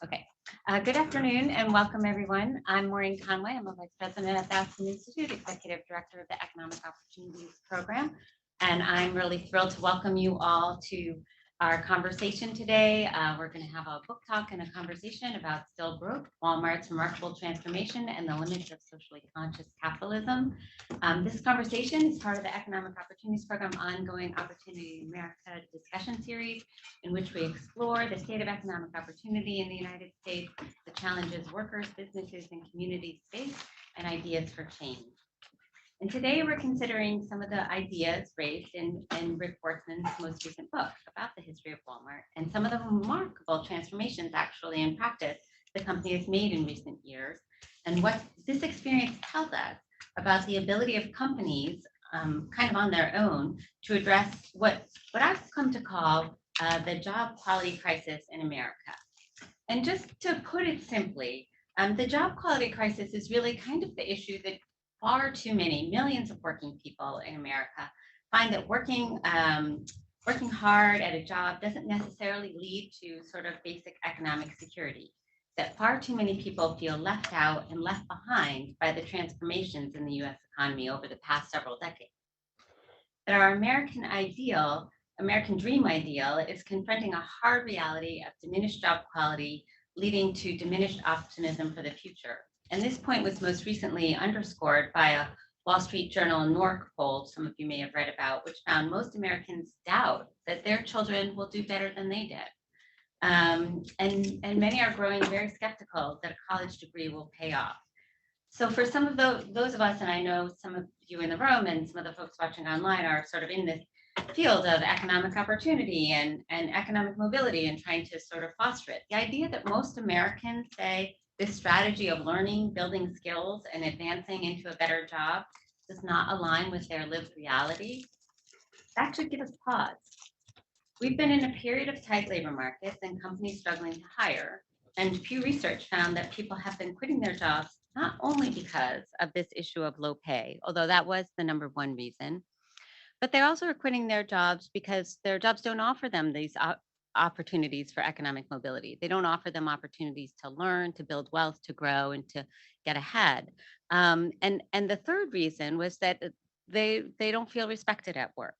Okay. Good afternoon and welcome everyone. I'm Maureen Conway. I'm a Vice President at the Aspen Institute, Executive Director of the Economic Opportunities Program. And I'm really thrilled to welcome you all to our conversation today. We're going to have a book talk and a conversation about Still Broke, Walmart's Remarkable Transformation and the Limits of Socially Conscious Capitalism. This conversation is part of the Economic Opportunities Program ongoing Opportunity in America discussion series, in which we explore the state of economic opportunity in the United States, the challenges workers, businesses, and communities face, and ideas for change. And today we're considering some of the ideas raised in Rick Wartzman's most recent book about the history of Walmart and some of the remarkable transformations actually in practice the company has made in recent years, and what this experience tells us about the ability of companies kind of on their own to address what I've come to call the job quality crisis in America. And just to put it simply, the job quality crisis is really kind of the issue that far too many millions of working people in America find that working hard at a job doesn't necessarily lead to sort of basic economic security. That far too many people feel left out and left behind by the transformations in the US economy over the past several decades. That our American dream ideal is confronting a hard reality of diminished job quality, leading to diminished optimism for the future. And this point was most recently underscored by a Wall Street Journal NORC poll some of you may have read about, which found most Americans doubt that their children will do better than they did. And many are growing very skeptical that a college degree will pay off. So for some of those of us, and I know some of you in the room and some of the folks watching online are sort of in this field of economic opportunity and economic mobility and trying to sort of foster it. The idea that most Americans say this strategy of learning, building skills, and advancing into a better job does not align with their lived reality, that should give us pause. We've been in a period of tight labor markets and companies struggling to hire, and Pew Research found that people have been quitting their jobs not only because of this issue of low pay, although that was the number one reason, but they also are quitting their jobs because their jobs don't offer them these opportunities for economic mobility. They don't offer them opportunities to learn, to build wealth, to grow, and to get ahead. And the third reason was that they don't feel respected at work.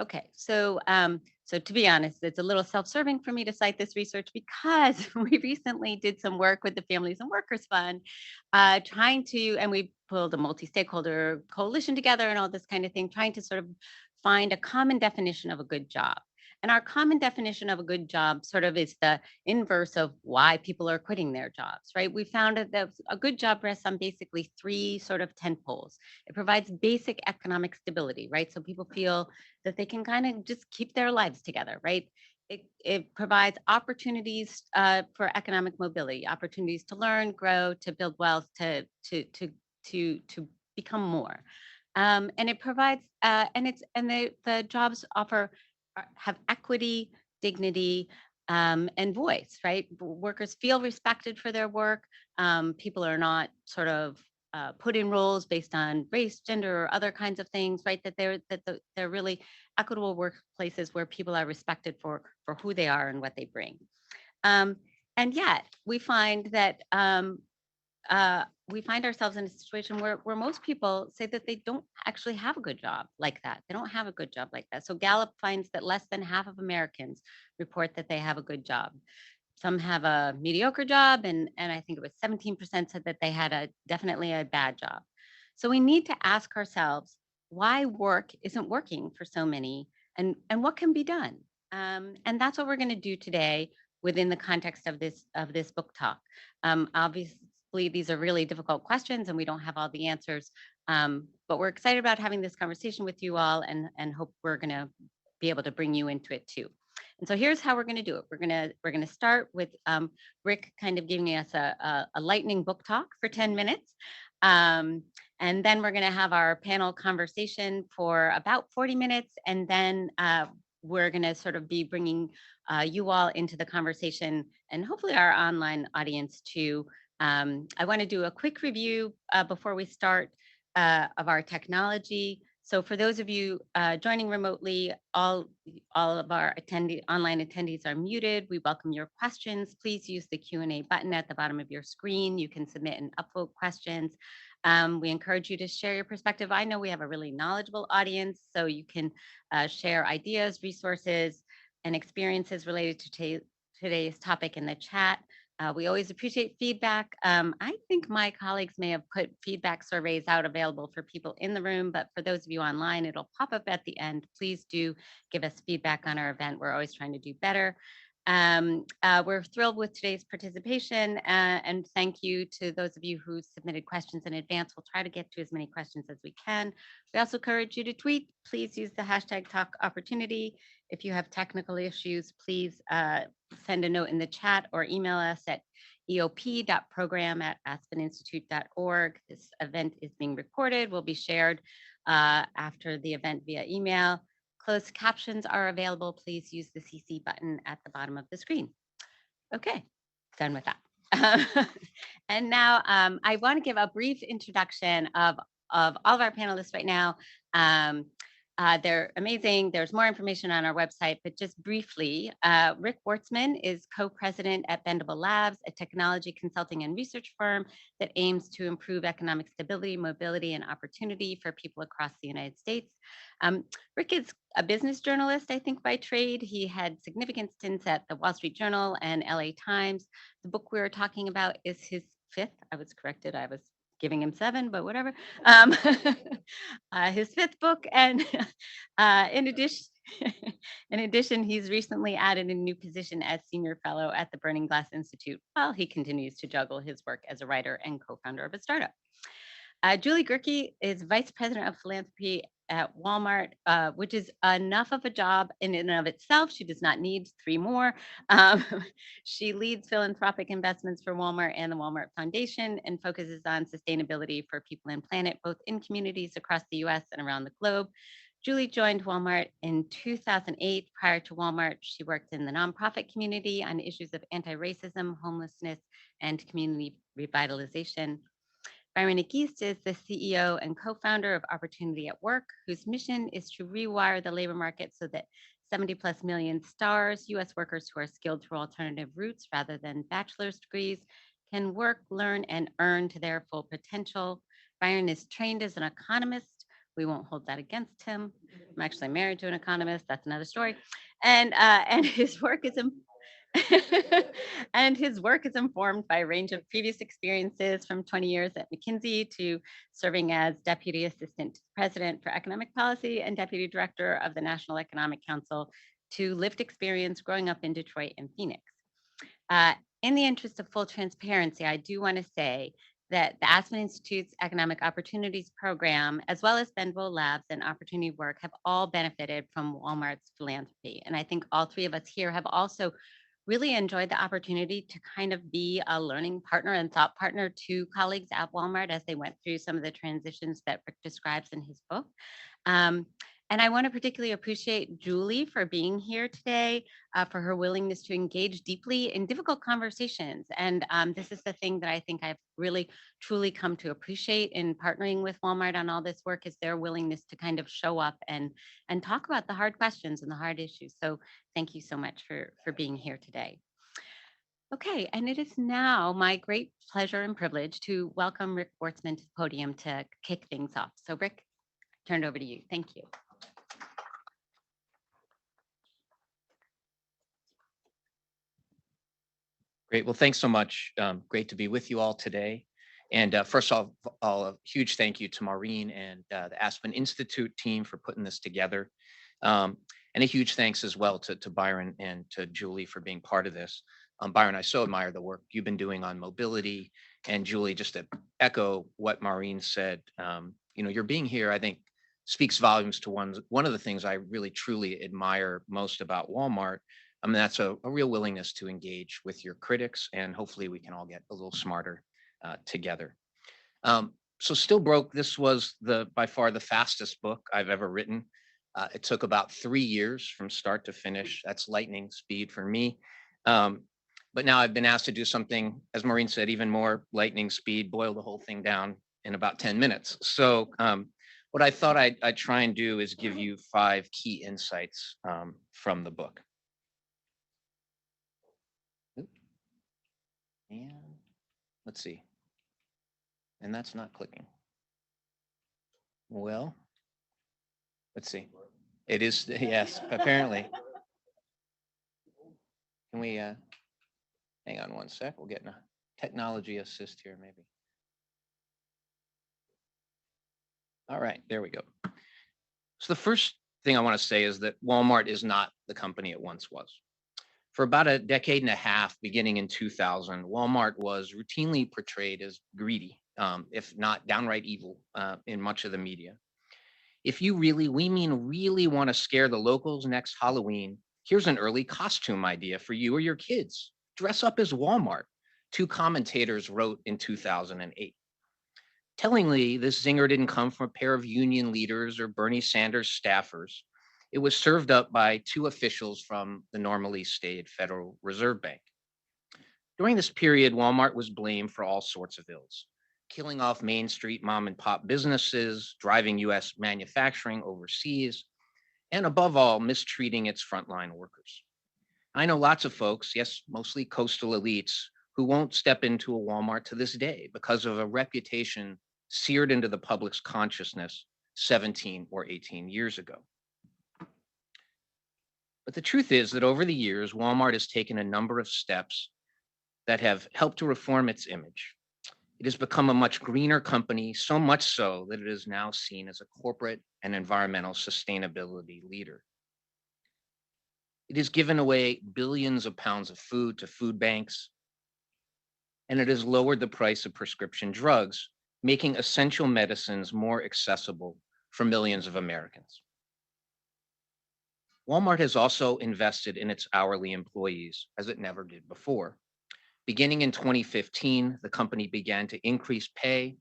Okay, so to be honest, it's a little self-serving for me to cite this research because we recently did some work with the Families and Workers Fund, and we pulled a multi-stakeholder coalition together and all this kind of thing, trying to sort of find a common definition of a good job. And our common definition of a good job sort of is the inverse of why people are quitting their jobs, right? We found that a good job rests on basically three sort of tent poles. It provides basic economic stability, right? So people feel that they can kind of just keep their lives together, right? It provides opportunities for economic mobility, opportunities to learn, grow, to build wealth, to become more. And it provides, the jobs have equity, dignity, and voice, right? Workers feel respected for their work. People are not sort of put in roles based on race, gender, or other kinds of things, right? That they're really equitable workplaces where people are respected for who they are and what they bring. And yet we find that we find ourselves in a situation where most people say that they don't actually have a good job like that. They don't have a good job like that. So Gallup finds that less than half of Americans report that they have a good job. Some have a mediocre job, and I think it was 17% said that they had definitely a bad job. So we need to ask ourselves why work isn't working for so many, and what can be done. And that's what we're going to do today within the context of this book talk. Obviously, these are really difficult questions, and we don't have all the answers. But we're excited about having this conversation with you all, and hope we're going to be able to bring you into it too. And so here's how we're going to do it. We're going to start with Rick kind of giving us a lightning book talk for 10 minutes. And then we're going to have our panel conversation for about 40 minutes. And then we're going to sort of be bringing you all into the conversation, and hopefully our online audience too. I want to do a quick review before we start of our technology. So for those of you joining remotely, all of our online attendees are muted. We welcome your questions. Please use the Q&A button at the bottom of your screen. You can submit and upvote questions. We encourage you to share your perspective. I know we have a really knowledgeable audience, so you can share ideas, resources, and experiences related to today's topic in the chat. We always appreciate feedback. I think my colleagues may have put feedback surveys out available for people in the room, but for those of you online, it'll pop up at the end. Please do give us feedback on our event. We're always trying to do better. We're thrilled with today's participation, and thank you to those of you who submitted questions in advance. We'll try to get to as many questions as we can. We also encourage you to tweet. Please use the hashtag #TalkOpportunity. If you have technical issues, please send a note in the chat or email us at eop.program@aspeninstitute.org. This event is being recorded, will be shared after the event via email. Closed captions are available. Please use the CC button at the bottom of the screen. Okay, done with that. And now I want to give a brief introduction of all of our panelists right now. They're amazing. There's more information on our website, but just briefly, Rick Wartzman is co-president at Bendable Labs, a technology consulting and research firm that aims to improve economic stability, mobility, and opportunity for people across the United States. Rick is a business journalist, I think, by trade. He had significant stints at the Wall Street Journal and LA Times. The book we were talking about is his fifth. I was corrected. I was giving him 7, but whatever. His 5th book, and in addition, he's recently added a new position as senior fellow at the Burning Glass Institute, while he continues to juggle his work as a writer and co-founder of a startup. Julie Gerke is vice president of philanthropy at Walmart, which is enough of a job in and of itself. She does not need 3 more. She leads philanthropic investments for Walmart and the Walmart Foundation and focuses on sustainability for people and planet, both in communities across the US and around the globe. Julie joined Walmart in 2008. Prior to Walmart, she worked in the nonprofit community on issues of anti-racism, homelessness, and community revitalization. Byron East is the CEO and co-founder of Opportunity at Work, whose mission is to rewire the labor market so that 70+ million stars, US workers who are skilled through alternative routes rather than bachelor's degrees, can work, learn, and earn to their full potential. Byron is trained as an economist. We won't hold that against him. I'm actually married to an economist. That's another story. And his work is and his work is informed by a range of previous experiences, from 20 years at McKinsey to serving as Deputy Assistant to the President for Economic Policy and Deputy Director of the National Economic Council, to lived experience growing up in Detroit and Phoenix. In the interest of full transparency, I do want to say that the Aspen Institute's Economic Opportunities Program, as well as Bendable Labs and Opportunity Work, have all benefited from Walmart's philanthropy. And I think all 3 of us here have also really enjoyed the opportunity to kind of be a learning partner and thought partner to colleagues at Walmart as they went through some of the transitions that Rick describes in his book. And I want to particularly appreciate Julie for being here today, for her willingness to engage deeply in difficult conversations. And this is the thing that I think I've really, truly come to appreciate in partnering with Walmart on all this work, is their willingness to kind of show up and talk about the hard questions and the hard issues. So thank you so much for being here today. Okay, and it is now my great pleasure and privilege to welcome Rick Wartzman to the podium to kick things off. So Rick, turn it over to you. Thank you. Great. Well, thanks so much. Great to be with you all today. And first of all, a huge thank you to Maureen and the Aspen Institute team for putting this together. And a huge thanks as well to Byron and to Julie for being part of this. Byron, I so admire the work you've been doing on mobility. And Julie, just to echo what Maureen said, your being here, I think, speaks volumes to one of the things I really truly admire most about Walmart. I mean, that's a real willingness to engage with your critics, and hopefully we can all get a little smarter together. So Still Broke, this was by far the fastest book I've ever written. It took about 3 years from start to finish. That's lightning speed for me. But now I've been asked to do something, as Maureen said, even more lightning speed, boil the whole thing down in about 10 minutes. So what I thought I'd try and do is give you 5 key insights from the book. Oop. And let's see. And that's not clicking. Well, let's see. It is, yes, apparently. Can we hang on one sec? We'll get a technology assist here, maybe. All right, there we go. So the first thing I want to say is that Walmart is not the company it once was. For about a decade and a half, beginning in 2000, Walmart was routinely portrayed as greedy, if not downright evil, in much of the media. If you really, we mean really want to scare the locals next Halloween, here's an early costume idea for you or your kids. Dress up as Walmart, 2 commentators wrote in 2008. Tellingly, this zinger didn't come from a pair of union leaders or Bernie Sanders staffers. It was served up by 2 officials from the normally staid Federal Reserve Bank. During this period, Walmart was blamed for all sorts of ills, killing off Main Street mom and pop businesses, driving US manufacturing overseas, and above all, mistreating its frontline workers. I know lots of folks, yes, mostly coastal elites, who won't step into a Walmart to this day because of a reputation seared into the public's consciousness 17 or 18 years ago. But the truth is that over the years, Walmart has taken a number of steps that have helped to reform its image. It has become a much greener company, so much so that it is now seen as a corporate and environmental sustainability leader. It has given away billions of pounds of food to food banks, and it has lowered the price of prescription drugs, making essential medicines more accessible for millions of Americans. Walmart has also invested in its hourly employees as it never did before. Beginning in 2015, the company began to increase pay,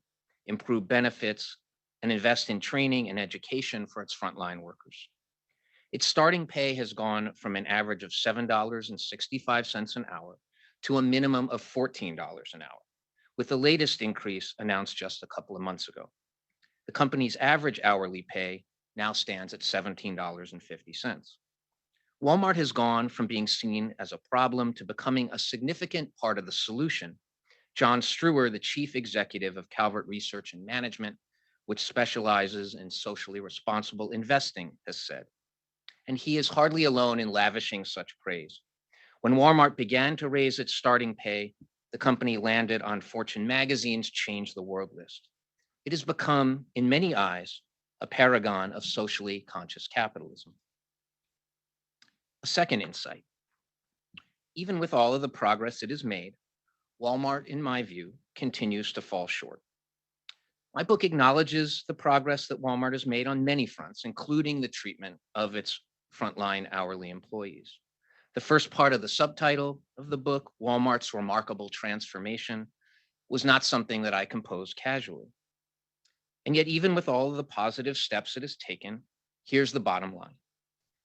improve benefits, and invest in training and education for its frontline workers. Its starting pay has gone from an average of $7.65 an hour to a minimum of $14 an hour, with the latest increase announced just a couple of months ago. The company's average hourly pay now stands at $17.50. Walmart has gone from being seen as a problem to becoming a significant part of the solution. John Struer, the chief executive of Calvert Research and Management, which specializes in socially responsible investing, has said. And he is hardly alone in lavishing such praise. When Walmart began to raise its starting pay, the company landed on Fortune magazine's Change the World list. It has become, in many eyes, a paragon of socially conscious capitalism. A second insight. Even with all of the progress it has made, Walmart, in my view, continues to fall short. My book acknowledges the progress that Walmart has made on many fronts, including the treatment of its frontline hourly employees. The first part of the subtitle of the book, Walmart's Remarkable Transformation, was not something that I composed casually. And yet, even with all of the positive steps it has taken, here's the bottom line.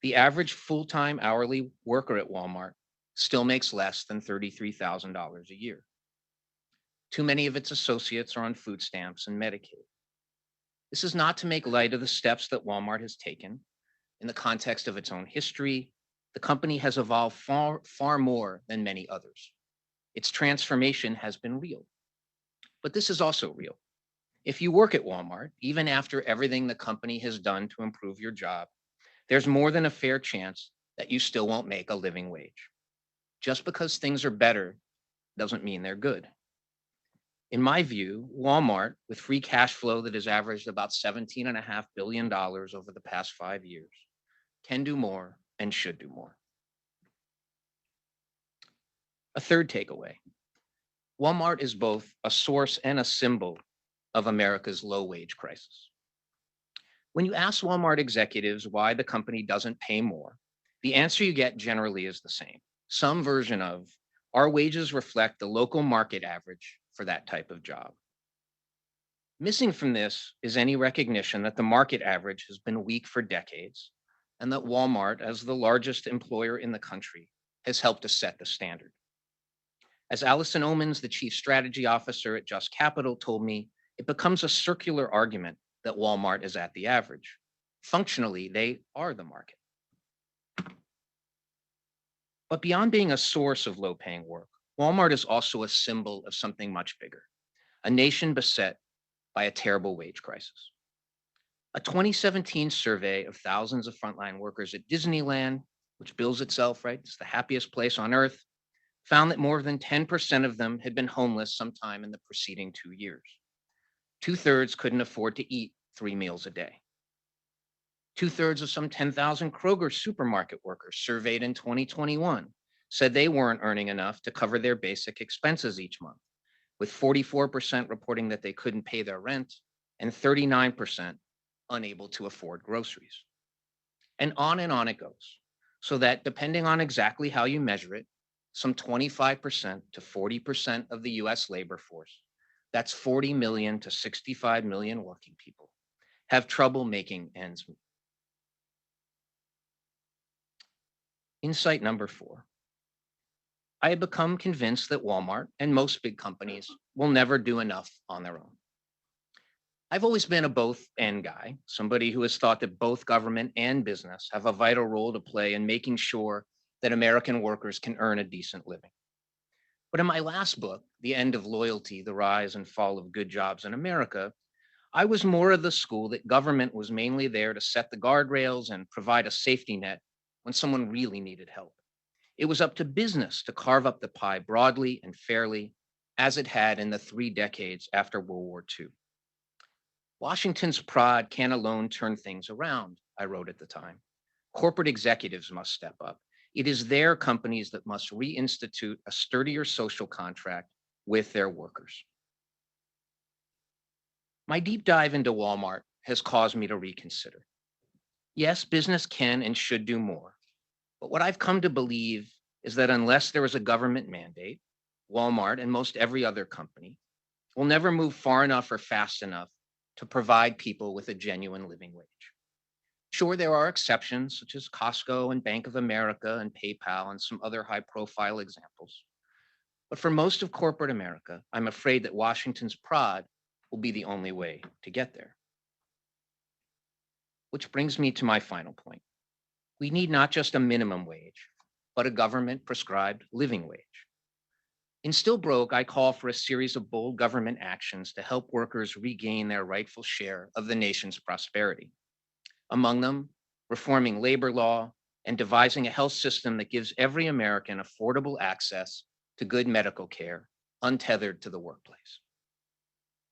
The average full-time hourly worker at Walmart still makes less than $33,000 a year. Too many of its associates are on food stamps and Medicaid. This is not to make light of the steps that Walmart has taken. In the context of its own history, the company has evolved far more than many others. Its transformation has been real. But this is also real. If you work at Walmart, even after everything the company has done to improve your job, there's more than a fair chance that you still won't make a living wage. Just because things are better doesn't mean they're good. In my view, Walmart, with free cash flow that has averaged about $17.5 billion over the past 5 years, can do more and should do more. A third takeaway. Walmart is both a source and a symbol of America's low wage crisis. When you ask Walmart executives why the company doesn't pay more, the answer you get generally is the same. Some version of, our wages reflect the local market average for that type of job. Missing from this is any recognition that the market average has been weak for decades, and that Walmart, as the largest employer in the country, has helped to set the standard. As Allison Omens, the chief strategy officer at Just Capital, told me, it becomes a circular argument that Walmart is at the average. Functionally, they are the market. But beyond being a source of low-paying work, Walmart is also a symbol of something much bigger, a nation beset by a terrible wage crisis. A 2017 survey of thousands of frontline workers at Disneyland, which bills itself, right, it's the happiest place on earth, found that more than 10% of them had been homeless sometime in the preceding 2 years. 2/3 couldn't afford to eat 3 meals a day. 2/3 of some 10,000 Kroger supermarket workers surveyed in 2021 said they weren't earning enough to cover their basic expenses each month, with 44% reporting that they couldn't pay their rent and 39% unable to afford groceries. And on it goes. So that depending on exactly how you measure it, some 25% to 40% of the US labor force, that's 40 million to 65 million working people, have trouble making ends meet. Insight number 4. I have become convinced that Walmart and most big companies will never do enough on their own. I've always been a both and guy, somebody who has thought that both government and business have a vital role to play in making sure that American workers can earn a decent living. But in my last book, The End of Loyalty, The Rise and Fall of Good Jobs in America, I was more of the school that government was mainly there to set the guardrails and provide a safety net when someone really needed help. It was up to business to carve up the pie broadly and fairly, as it had in the 3 decades after World War II. Washington's prod can't alone turn things around, I wrote at the time. Corporate executives must step up. It is their companies that must reinstitute a sturdier social contract with their workers. My deep dive into Walmart has caused me to reconsider. Yes, business can and should do more, but what I've come to believe is that unless there is a government mandate, Walmart and most every other company will never move far enough or fast enough to provide people with a genuine living wage. Sure, there are exceptions such as Costco and Bank of America and PayPal and some other high-profile examples. But for most of corporate America, I'm afraid that Washington's prod will be the only way to get there. Which brings me to my final point. We need not just a minimum wage, but a government-prescribed living wage. In Still Broke, I call for a series of bold government actions to help workers regain their rightful share of the nation's prosperity. Among them, reforming labor law and devising a health system that gives every American affordable access to good medical care, untethered to the workplace.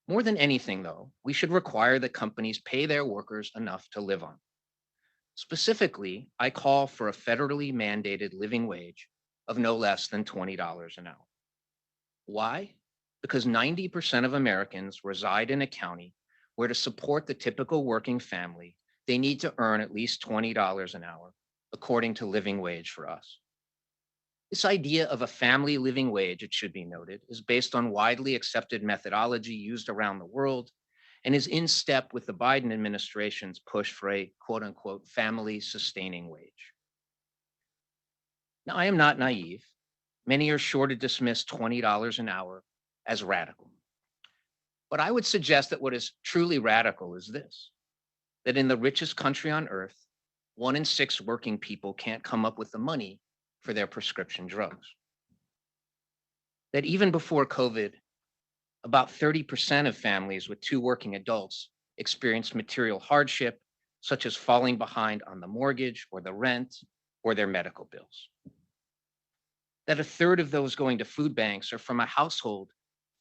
More than anything, though, we should require that companies pay their workers enough to live on. Specifically, I call for a federally mandated living wage of no less than $20 an hour. Why? Because 90% of Americans reside in a county where to support the typical working family, they need to earn at least $20 an hour, according to living wage for us. This idea of a family living wage, it should be noted, is based on widely accepted methodology used around the world and is in step with the Biden administration's push for a quote unquote family sustaining wage. Now, I am not naive. Many are sure to dismiss $20 an hour as radical. But I would suggest that what is truly radical is this, that in the richest country on earth, 1 in 6 working people can't come up with the money for their prescription drugs. That even before COVID, about 30% of families with 2 working adults experienced material hardship, such as falling behind on the mortgage or the rent or their medical bills. That 1/3 of those going to food banks are from a household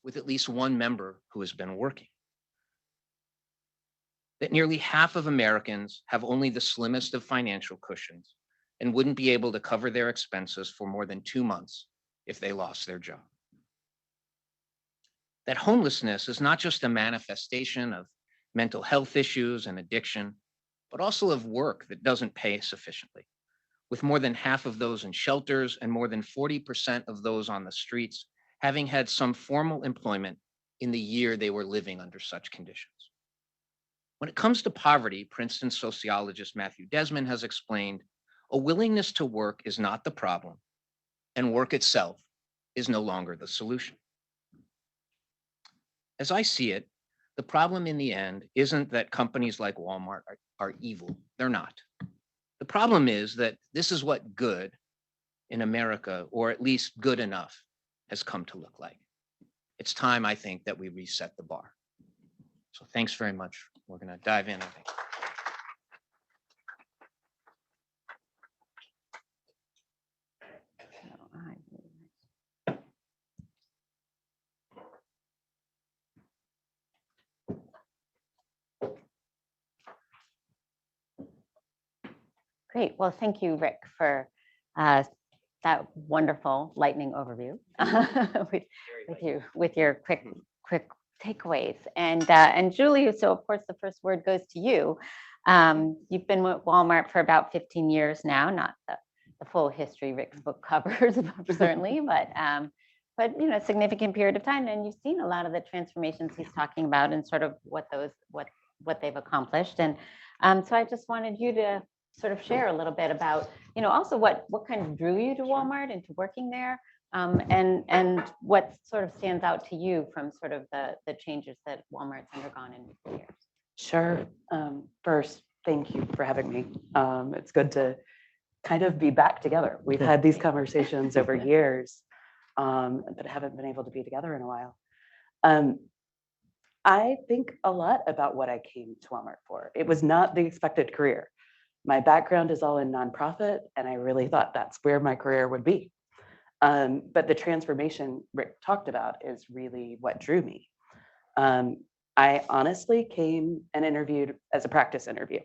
with at least one member who has been working. That nearly half of Americans have only the slimmest of financial cushions and wouldn't be able to cover their expenses for more than 2 months if they lost their job. That homelessness is not just a manifestation of mental health issues and addiction, but also of work that doesn't pay sufficiently, with more than half of those in shelters and more than 40% of those on the streets having had some formal employment in the year they were living under such conditions. When it comes to poverty, Princeton sociologist Matthew Desmond has explained, a willingness to work is not the problem, and work itself is no longer the solution. As I see it, The problem in the end isn't that companies like Walmart are evil. They're not. The problem is that this is what good in America, or at least good enough, has come to look like. It's time, I think, that we reset the bar. So thanks very much. We're going to dive in, I think. Great. Well, thank you, Rick, for that wonderful lightning overview with your quick takeaways. And Julie, so of course the first word goes to you. You've been with Walmart for about 15 years now, not the full history Rick's book covers, certainly, but you know, a significant period of time, and you've seen a lot of the transformations he's talking about and sort of what they've accomplished. And so I just wanted you to sort of share a little bit about, you know, also what kind of drew you to Walmart and to working there, and what sort of stands out to you from sort of the changes that Walmart's undergone in recent years. Sure. First, thank you for having me. It's good to kind of be back together. We've had these conversations over years, but haven't been able to be together in a while. I think a lot about what I came to Walmart for. It was not the expected career. My background is all in nonprofit, and I really thought that's where my career would be. But the transformation Rick talked about is really what drew me. I honestly came and interviewed as a practice interview.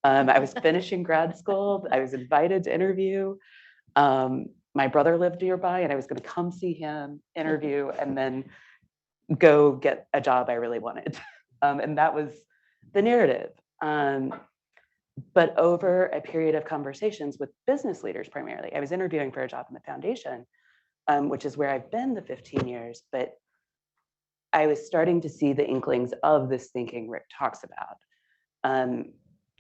I was finishing grad school. I was invited to interview. My brother lived nearby, and I was going to come see him, interview, and then go get a job I really wanted. And that was the narrative. But over a period of conversations with business leaders primarily, I was interviewing for a job in the foundation, which is where I've been the 15 years, but I was starting to see the inklings of this thinking Rick talks about.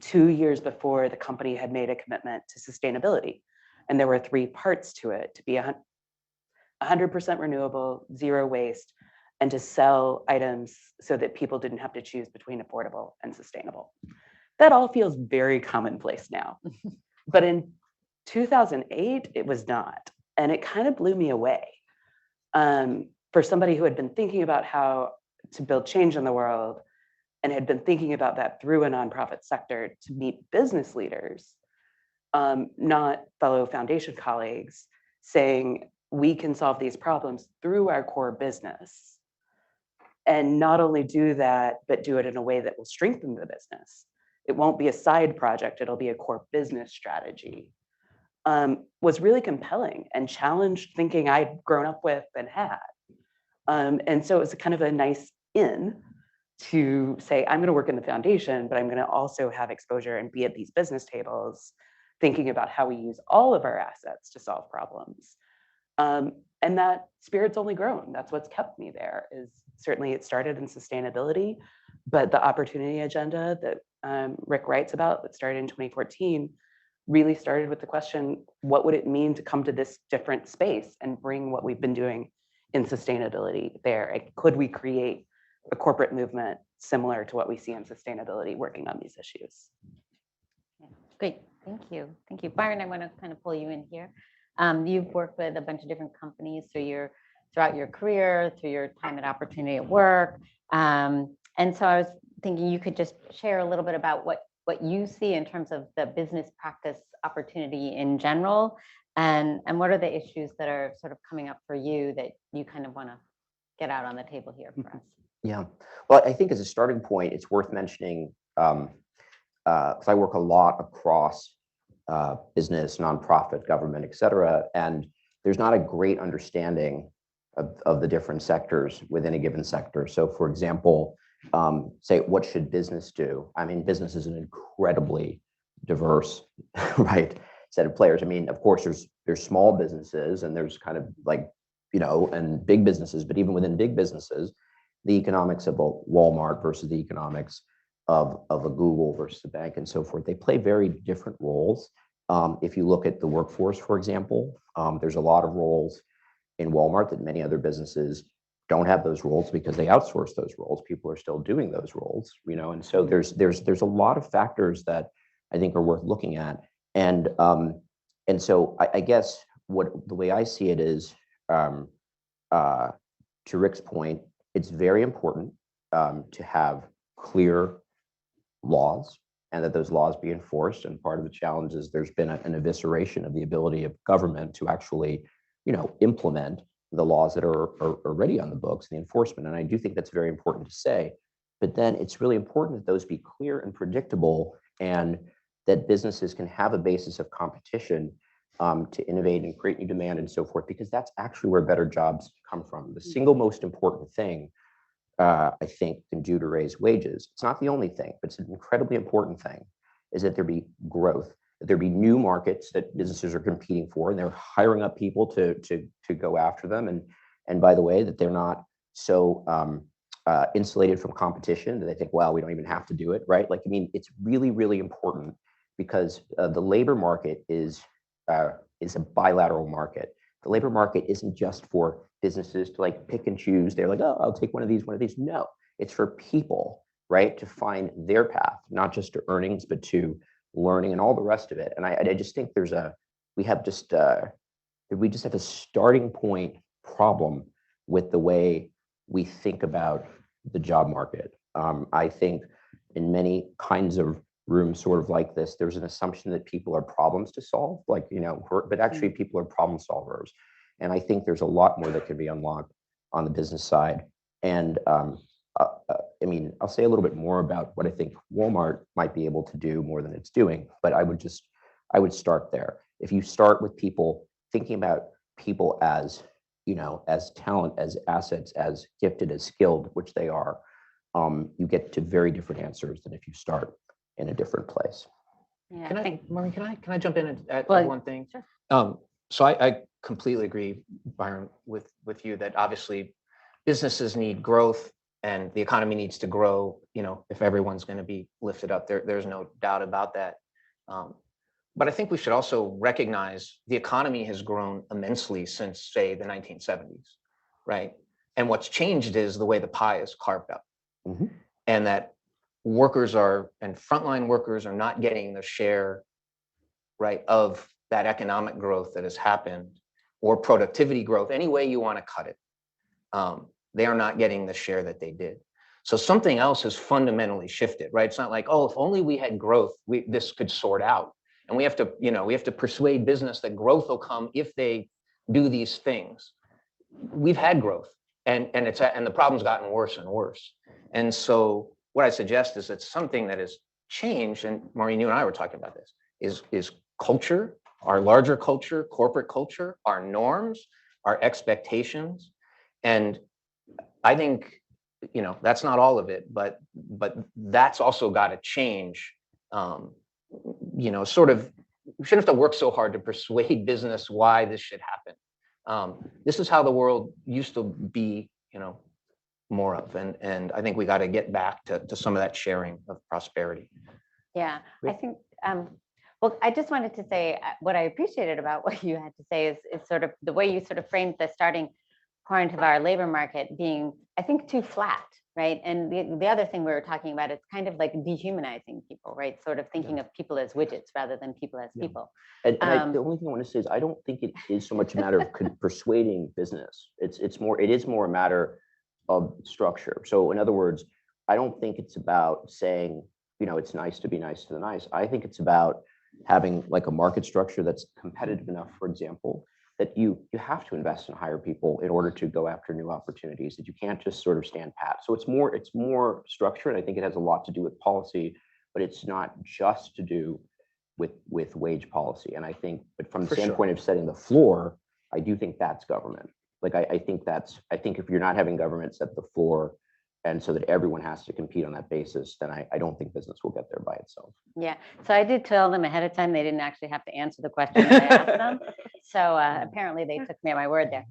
2 years before, the company had made a commitment to sustainability, and there were 3 parts to it: to be 100% renewable, 0 waste, and to sell items so that people didn't have to choose between affordable and sustainable. That all feels very commonplace now. But in 2008, it was not. And it kind of blew me away. For somebody who had been thinking about how to build change in the world and had been thinking about that through a nonprofit sector, to meet business leaders, not fellow foundation colleagues, saying we can solve these problems through our core business. And not only do that, but do it in a way that will strengthen the business. It won't be a side project, it'll be a core business strategy, was really compelling and challenged thinking I'd grown up with and had. And so it was kind of a nice in to say, I'm gonna work in the foundation, but I'm gonna also have exposure and be at these business tables, thinking about how we use all of our assets to solve problems. And that spirit's only grown. That's what's kept me there. Is certainly it started in sustainability, but the opportunity agenda that Rick writes about, that started in 2014, really started with the question, what would it mean to come to this different space and bring what we've been doing in sustainability there? Could we create a corporate movement similar to what we see in sustainability working on these issues? Great, thank you. Thank you. Byron, I want to kind of pull you in here. You've worked with a bunch of different companies throughout your career, through your time at Opportunity at Work. And so I was thinking you could just share a little bit about what you see in terms of the business practice opportunity in general, and what are the issues that are sort of coming up for you that you kind of want to get out on the table here for us. Yeah, well, I think as a starting point, it's worth mentioning, because I work a lot across business, nonprofit, government, et cetera, and there's not a great understanding of the different sectors within a given sector. So for example, say, what should business do? I mean, business is an incredibly diverse, right, set of players. I mean, of course, there's small businesses and there's kind of like, you know, and big businesses, but even within big businesses, the economics of a Walmart versus the economics of a Google versus a bank and so forth, they play very different roles. If you look at the workforce, for example, there's a lot of roles in Walmart that many other businesses don't have those roles because they outsource those roles. People are still doing those roles, and so there's a lot of factors that I think are worth looking at. And so I guess the way I see it is, to Rick's point, it's very important to have clear laws and that those laws be enforced. And part of the challenge is there's been an evisceration of the ability of government to actually, implement the laws that are already on the books, the enforcement. And I do think that's very important to say. But then it's really important that those be clear and predictable, and that businesses can have a basis of competition to innovate and create new demand and so forth, because that's actually where better jobs come from. The single most important thing I think can do to raise wages, it's not the only thing, but it's an incredibly important thing, is that there be growth, that there be new markets that businesses are competing for, and they're hiring up people to go after them. And by the way, that they're not so insulated from competition that they think, well, we don't even have to do it, right? It's really, really important, because the labor market is a bilateral market. The labor market isn't just for businesses to pick and choose. They're like, oh, I'll take one of these, one of these. No, it's for people, right, to find their path, not just to earnings, but to learning and all the rest of it. And I just think we just have a starting point problem with the way we think about the job market. I think in many kinds of rooms sort of like this, there's an assumption that people are problems to solve, but actually people are problem solvers. And I think there's a lot more that can be unlocked on the business side. And I'll say a little bit more about what I think Walmart might be able to do more than it's doing, but I would start there. If you start with people, thinking about people as, as talent, as assets, as gifted, as skilled, which they are, you get to very different answers than if you start in a different place. Yeah, Maureen, can I jump in and add one thing? Sure. So I completely agree, Byron, with you that obviously businesses need growth and the economy needs to grow, if everyone's going to be lifted up. There's no doubt about that. But I think we should also recognize the economy has grown immensely since, say, the 1970s, right? And what's changed is the way the pie is carved up. Mm-hmm. And that workers and frontline workers are not getting the share, right, of that economic growth that has happened, or productivity growth, any way you want to cut it. They are not getting the share that they did. So something else has fundamentally shifted, right? It's not like, oh, if only we had growth, this could sort out. And we have to persuade business that growth will come if they do these things. We've had growth, and the problem's gotten worse and worse. And so what I suggest is that something that has changed, and Maureen, you and I were talking about this, is culture, our larger culture, corporate culture, our norms, our expectations. And I think, that's not all of it, but that's also got to change. Sort of, we shouldn't have to work so hard to persuade business why this should happen. This is how the world used to be, more of, and I think we got to get back to some of that sharing of prosperity. Yeah, I think, well, I just wanted to say what I appreciated about what you had to say is sort of the way you sort of framed the starting point of our labor market being, I think, too flat, right? And the other thing we were talking about, it's kind of like dehumanizing people, right? Sort of thinking of people as widgets rather than people as people. And the only thing I want to say is I don't think it is so much a matter of persuading business. It is more a matter of structure. So in other words, I don't think it's about saying, it's nice to be nice to the nice. I think it's about having a market structure that's competitive enough, for example, that you have to invest and hire people in order to go after new opportunities, that you can't just sort of stand pat. So it's more structured. I think it has a lot to do with policy, but it's not just to do with wage policy. And I think, but from the standpoint of setting the floor, I do think that's government. I think if you're not having government set the floor, and so that everyone has to compete on that basis, then I don't think business will get there by itself. Yeah, so I did tell them ahead of time they didn't actually have to answer the question that I asked them. So apparently they took me at my word there.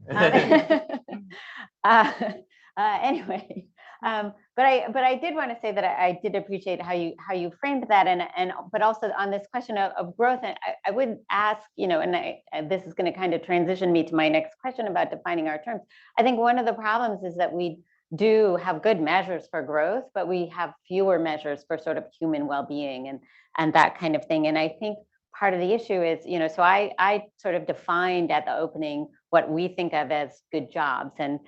Anyway, But I did want to say that I did appreciate how you framed that, but also on this question of growth, and I would ask, and this is going to kind of transition me to my next question about defining our terms. I think one of the problems is that we do have good measures for growth, but we have fewer measures for sort of human well-being and that kind of thing. And I think part of the issue is, so I sort of defined at the opening what we think of as good jobs. And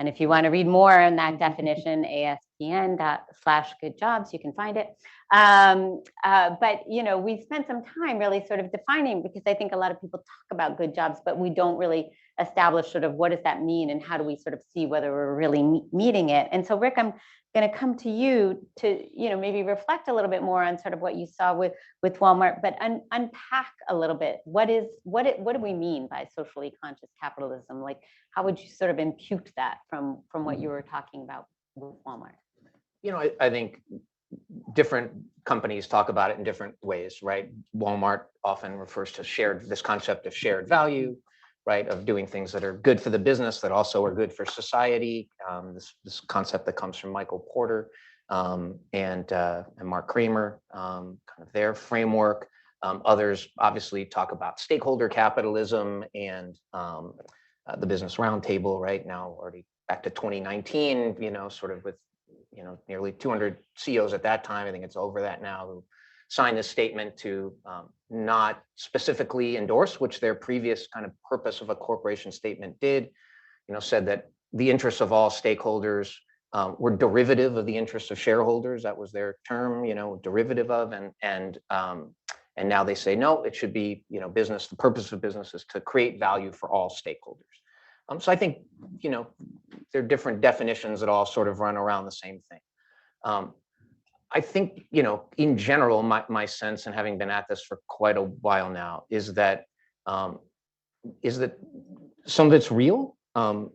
if you want to read more on that definition, ASPN./good jobs, you can find it. But, we spent some time really sort of defining, because I think a lot of people talk about good jobs, but we don't really establish sort of what does that mean and how do we sort of see whether we're really meeting it. And so, Rick, I'm going to come to you to, maybe reflect a little bit more on sort of what you saw with Walmart, but unpack a little bit. What do we mean by socially conscious capitalism? Like, how would you sort of impute that from what you were talking about with Walmart? I think different companies talk about it in different ways, right? Walmart often refers to this concept of shared value, right? Of doing things that are good for the business that also are good for society. This concept that comes from Michael Porter and Mark Kramer, kind of their framework. Others obviously talk about stakeholder capitalism and the Business Roundtable, right? Now already back to 2019, sort of with nearly 200 CEOs at that time. I think it's over that now, who signed this statement to not specifically endorse, which their previous kind of purpose of a corporation statement did, said that the interests of all stakeholders were derivative of the interests of shareholders. That was their term, derivative of, and now they say, no, it should be, business. The purpose of business is to create value for all stakeholders. So I think, there are different definitions that all sort of run around the same thing. I think, in general, my sense, and having been at this for quite a while now, is that some of it's real, and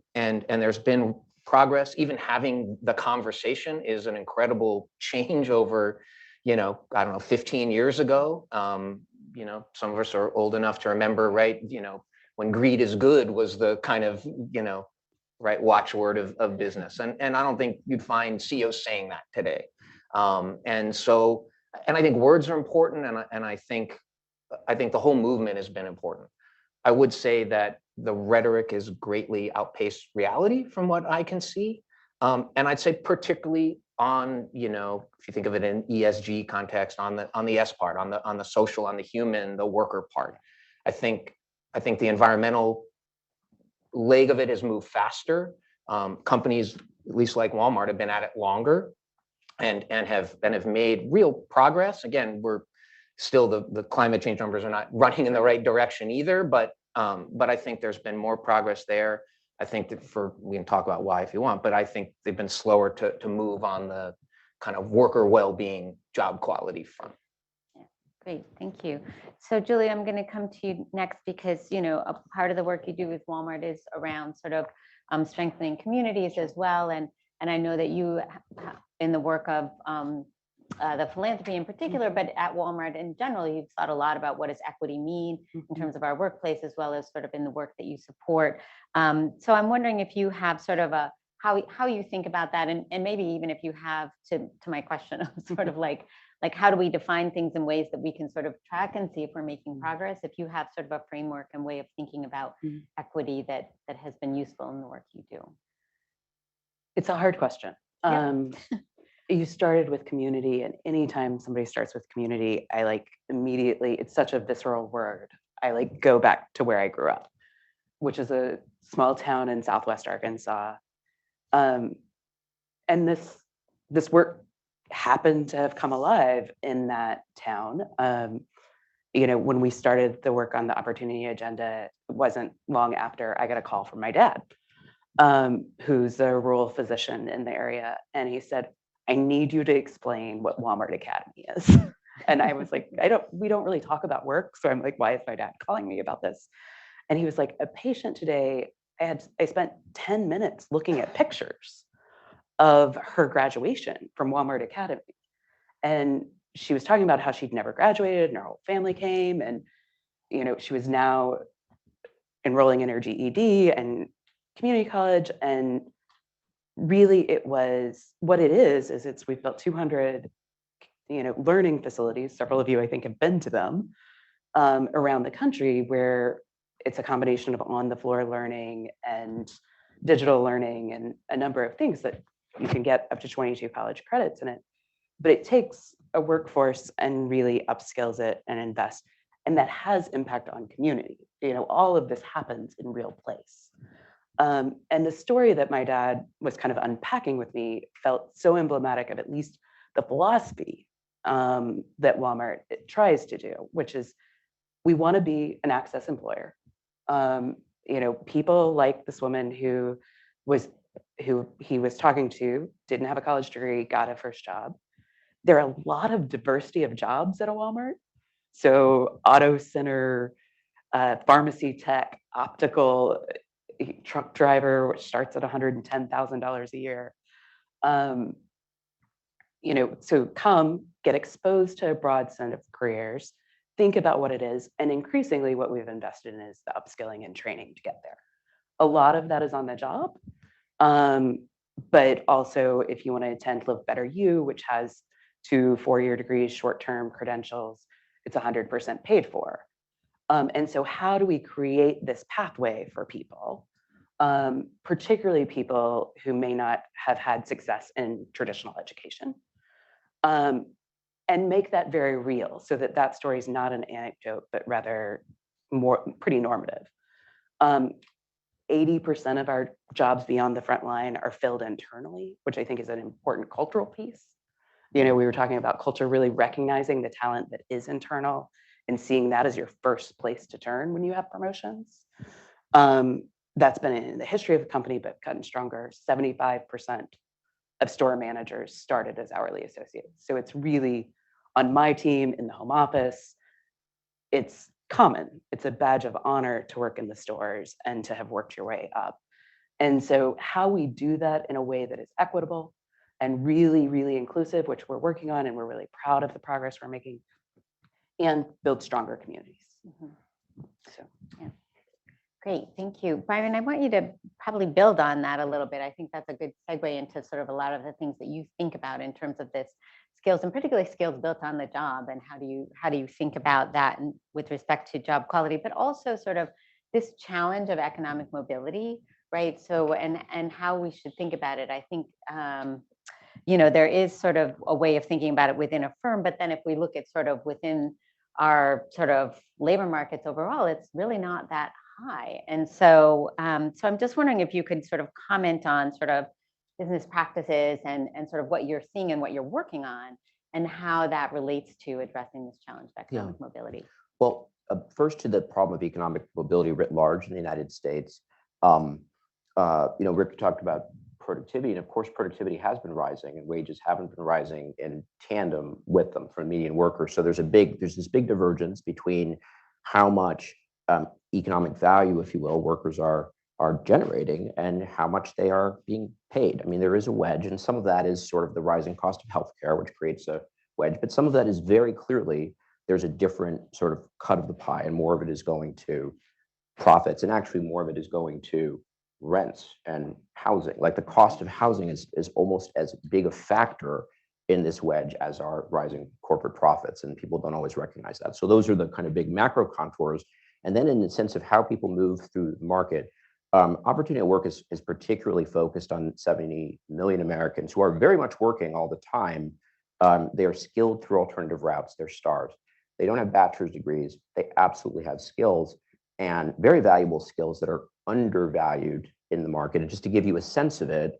there's been progress. Even having the conversation is an incredible change over, I don't know, 15 years ago. Some of us are old enough to remember, right? When greed is good was the kind of, right, watchword of business. And I don't think you'd find CEOs saying that today. And I think words are important. And I think the whole movement has been important. I would say that the rhetoric is greatly outpaced reality from what I can see. And I'd say particularly on, if you think of it in ESG context, on the S part, on the social, on the human, the worker part. I think the environmental leg of it has moved faster. Companies, at least like Walmart, have been at it longer and have made real progress. Again, we're still the climate change numbers are not running in the right direction either, but I think there's been more progress there. I think that we can talk about why if you want, but I think they've been slower to move on the kind of worker well-being, job quality front. Great, thank you. So Julie, I'm going to come to you next because, a part of the work you do with Walmart is around sort of strengthening communities as well. And I know that you, in the work of the philanthropy in particular, but at Walmart in general, you've thought a lot about what does equity mean in terms of our workplace, as well as sort of in the work that you support. So I'm wondering if you have sort of how you think about that, and maybe even if you have to my question of sort of like how do we define things in ways that we can sort of track and see if we're making progress, if you have sort of a framework and way of thinking about equity that has been useful in the work you do. It's a hard question. Yeah. You started with community, and anytime somebody starts with community, I immediately, it's such a visceral word. I go back to where I grew up, which is a small town in Southwest Arkansas. And this work happened to have come alive in that town. When we started the work on the opportunity agenda, it wasn't long after I got a call from my dad, who's a rural physician in the area. And he said, I need you to explain what Walmart Academy is. And I was like, we don't really talk about work. So I'm like, why is my dad calling me about this? And he was like, a patient today, I spent 10 minutes looking at pictures of her graduation from Walmart Academy. And she was talking about how she'd never graduated and her whole family came. And, she was now enrolling in her GED and community college. And really it was, what it is we've built 200, learning facilities. Several of you, I think, have been to them around the country, where it's a combination of on-the-floor learning and digital learning and a number of things that you can get up to 22 college credits in it. But it takes a workforce and really upskills it and invests. And that has impact on community. All of this happens in real place. And the story that my dad was kind of unpacking with me felt so emblematic of at least the philosophy that Walmart tries to do, which is we want to be an access employer. People like this woman who he was talking to didn't have a college degree, got a first job. There are a lot of diversity of jobs at a Walmart. So auto center, pharmacy tech, optical, truck driver, which starts at $110,000 a year. So come get exposed to a broad set of careers, think about what it is, and increasingly what we've invested in is the upskilling and training to get there. A lot of that is on the job, but also if you want to attend Live Better U, which has 2 4-year degrees, short-term credentials, it's 100% paid for. And so how do we create this pathway for people, particularly people who may not have had success in traditional education, and make that very real so that that story is not an anecdote, but rather pretty normative. 80% of our jobs beyond the front line are filled internally, which I think is an important cultural piece. We were talking about culture, really recognizing the talent that is internal and seeing that as your first place to turn when you have promotions. That's been in the history of the company, but gotten stronger. 75% of store managers started as hourly associates. So it's really, on my team in the home office, it's common. It's a badge of honor to work in the stores and to have worked your way up. And so how we do that in a way that is equitable and really, really inclusive, which we're working on, and we're really proud of the progress we're making, and build stronger communities. So, yeah. Great, thank you. Byron, I want you to probably build on that a little bit. I think that's a good segue into sort of a lot of the things that you think about in terms of this skills, and particularly skills built on the job, and how do you think about that with respect to job quality, but also sort of this challenge of economic mobility, right? So, and how we should think about it. I think, there is sort of a way of thinking about it within a firm, but then if we look at sort of within our sort of labor markets overall, it's really not that high. And so, so I'm just wondering if you could sort of comment on sort of business practices and sort of what you're seeing and what you're working on, and how that relates to addressing this challenge of economic mobility. Well, first to the problem of economic mobility writ large in the United States. Rick talked about productivity, and of course, productivity has been rising, and wages haven't been rising in tandem with them for median workers. So there's this big divergence between how much economic value, if you will, workers are generating and how much they are being paid. I mean, there is a wedge, and some of that is sort of the rising cost of healthcare, which creates a wedge, but some of that is very clearly there's a different sort of cut of the pie, and more of it is going to profits, and actually more of it is going to rents and housing. Like the cost of housing is almost as big a factor in this wedge as our rising corporate profits, and people don't always recognize that. So those are the kind of big macro contours. And then in the sense of how people move through the market, Opportunity at Work is particularly focused on 70 million Americans who are very much working all the time. They are skilled through alternative routes. They're stars. They don't have bachelor's degrees. They absolutely have skills, and very valuable skills that are undervalued in the market. And just to give you a sense of it,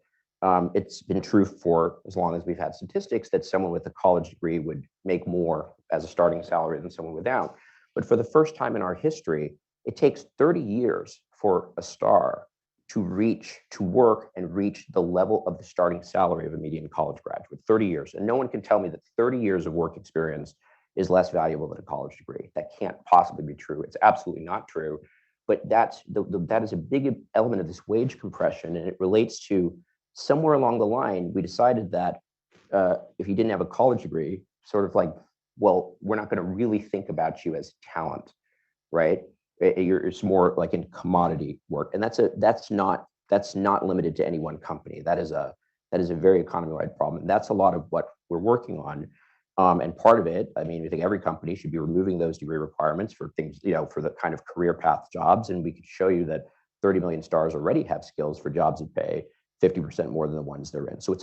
it's been true for as long as we've had statistics that someone with a college degree would make more as a starting salary than someone without. But for the first time in our history, it takes 30 years for a star to work and reach the level of the starting salary of a median college graduate. 30 years. And no one can tell me that 30 years of work experience is less valuable than a college degree. That can't possibly be true. It's absolutely not true. But that is a big element of this wage compression, and it relates to somewhere along the line, we decided that if you didn't have a college degree, sort of like, well, we're not going to really think about you as talent, right? It's more like in commodity work, and that's not that's not limited to any one company. That is a very economy-wide problem. And that's a lot of what we're working on. And part of it, I mean, I think every company should be removing those degree requirements for things, for the kind of career path jobs. And we could show you that 30 million stars already have skills for jobs that pay 50% more than the ones they're in. So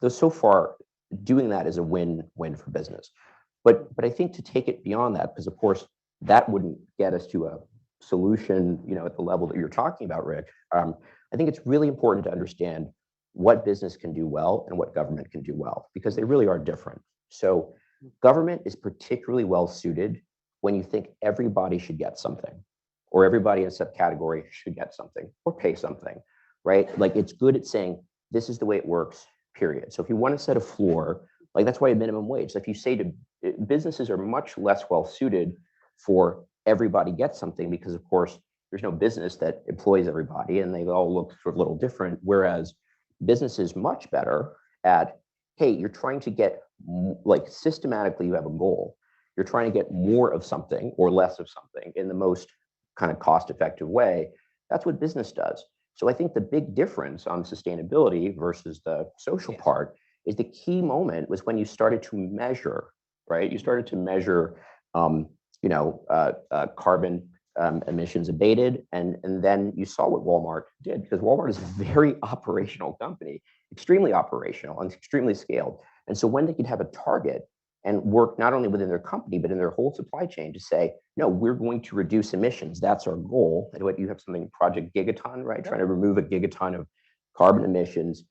so far doing that is a win-win for business. But I think to take it beyond that, because of course that wouldn't get us to a solution, at the level that you're talking about, Rick. I think it's really important to understand what business can do well and what government can do well, because they really are different. So government is particularly well suited when you think everybody should get something, or everybody in a subcategory should get something or pay something, right? Like, it's good at saying, this is the way it works, period. So if you want to set a floor, like, that's why a minimum wage. So if you say to businesses are much less well suited for everybody gets something, because of course there's no business that employs everybody and they all look sort of a little different. Whereas business is much better at, hey, you're trying to get, like, systematically, you have a goal. You're trying to get more of something or less of something in the most kind of cost-effective way. That's what business does. So I think the big difference on sustainability versus the social part is the key moment was when you started to measure, right? You started to measure, carbon emissions abated, and then you saw what Walmart did, because Walmart is a very operational company, extremely operational and extremely scaled. And so when they could have a target and work not only within their company, but in their whole supply chain to say, no, we're going to reduce emissions. That's our goal. And what you have something, Project Gigaton, right? Yep. Trying to remove a gigaton of carbon emissions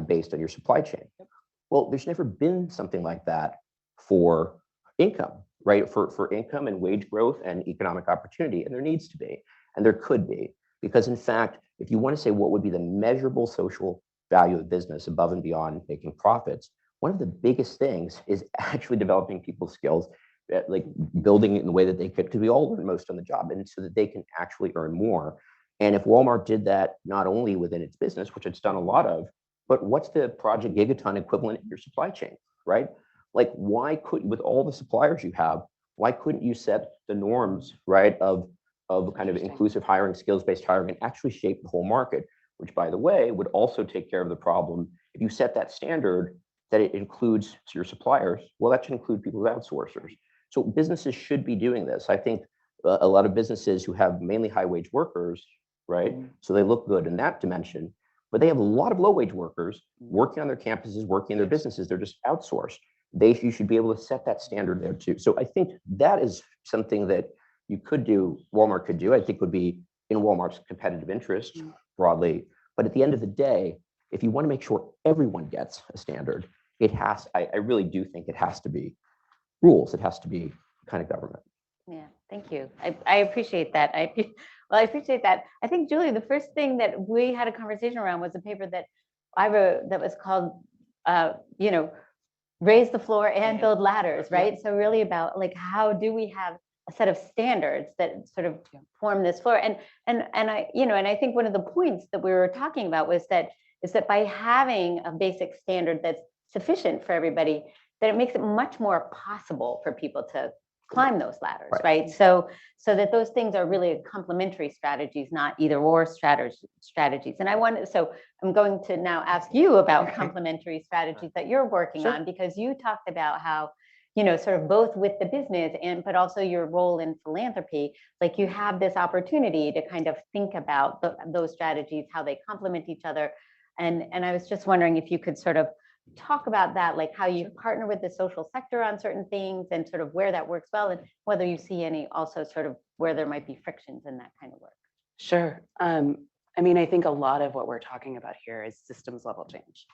based on your supply chain. Yep. Well, there's never been something like that for income, right? For income and wage growth and economic opportunity. And there needs to be, and there could be, because in fact, if you want to say what would be the measurable social value of business above and beyond making profits, one of the biggest things is actually developing people's skills, like building it in the way that they could, because we all learn most on the job, and so that they can actually earn more. And if Walmart did that, not only within its business, which it's done a lot of, but what's the Project Gigaton equivalent in your supply chain, right? Like, why couldn't, with all the suppliers you have, why couldn't you set the norms, right, of kind of inclusive hiring, skills-based hiring, and actually shape the whole market, which, by the way, would also take care of the problem. If you set that standard, that it includes your suppliers, well, that should include people as outsourcers. So businesses should be doing this. I think a lot of businesses who have mainly high-wage workers, right? Mm-hmm. So they look good in that dimension, but they have a lot of low-wage workers working on their campuses, working in their businesses. They're just outsourced. You should be able to set that standard there too. So I think that is something that you could do, Walmart could do, I think would be in Walmart's competitive interest broadly. But at the end of the day, if you want to make sure everyone gets a standard, I really do think it has to be rules. It has to be kind of government. Yeah, thank you. I appreciate that. I appreciate that. I think, Julie, the first thing that we had a conversation around was a paper that I wrote that was called, Raise the Floor and Build Ladders, right? So really about, like, how do we have a set of standards that sort of form this floor? And I think one of the points that we were talking about is that by having a basic standard that's sufficient for everybody, that it makes it much more possible for people to climb those ladders, right? So that those things are really complementary strategies, not either or strategies. And I'm going to now ask you about complementary strategies that you're working on, because you talked about how, sort of both with the business but also your role in philanthropy, like you have this opportunity to kind of think about those strategies, how they complement each other. And I was just wondering if you could sort of talk about that, like how you partner with the social sector on certain things and sort of where that works well, and whether you see any also sort of where there might be frictions in that kind of work. Sure. I mean, I think a lot of what we're talking about here is systems level change.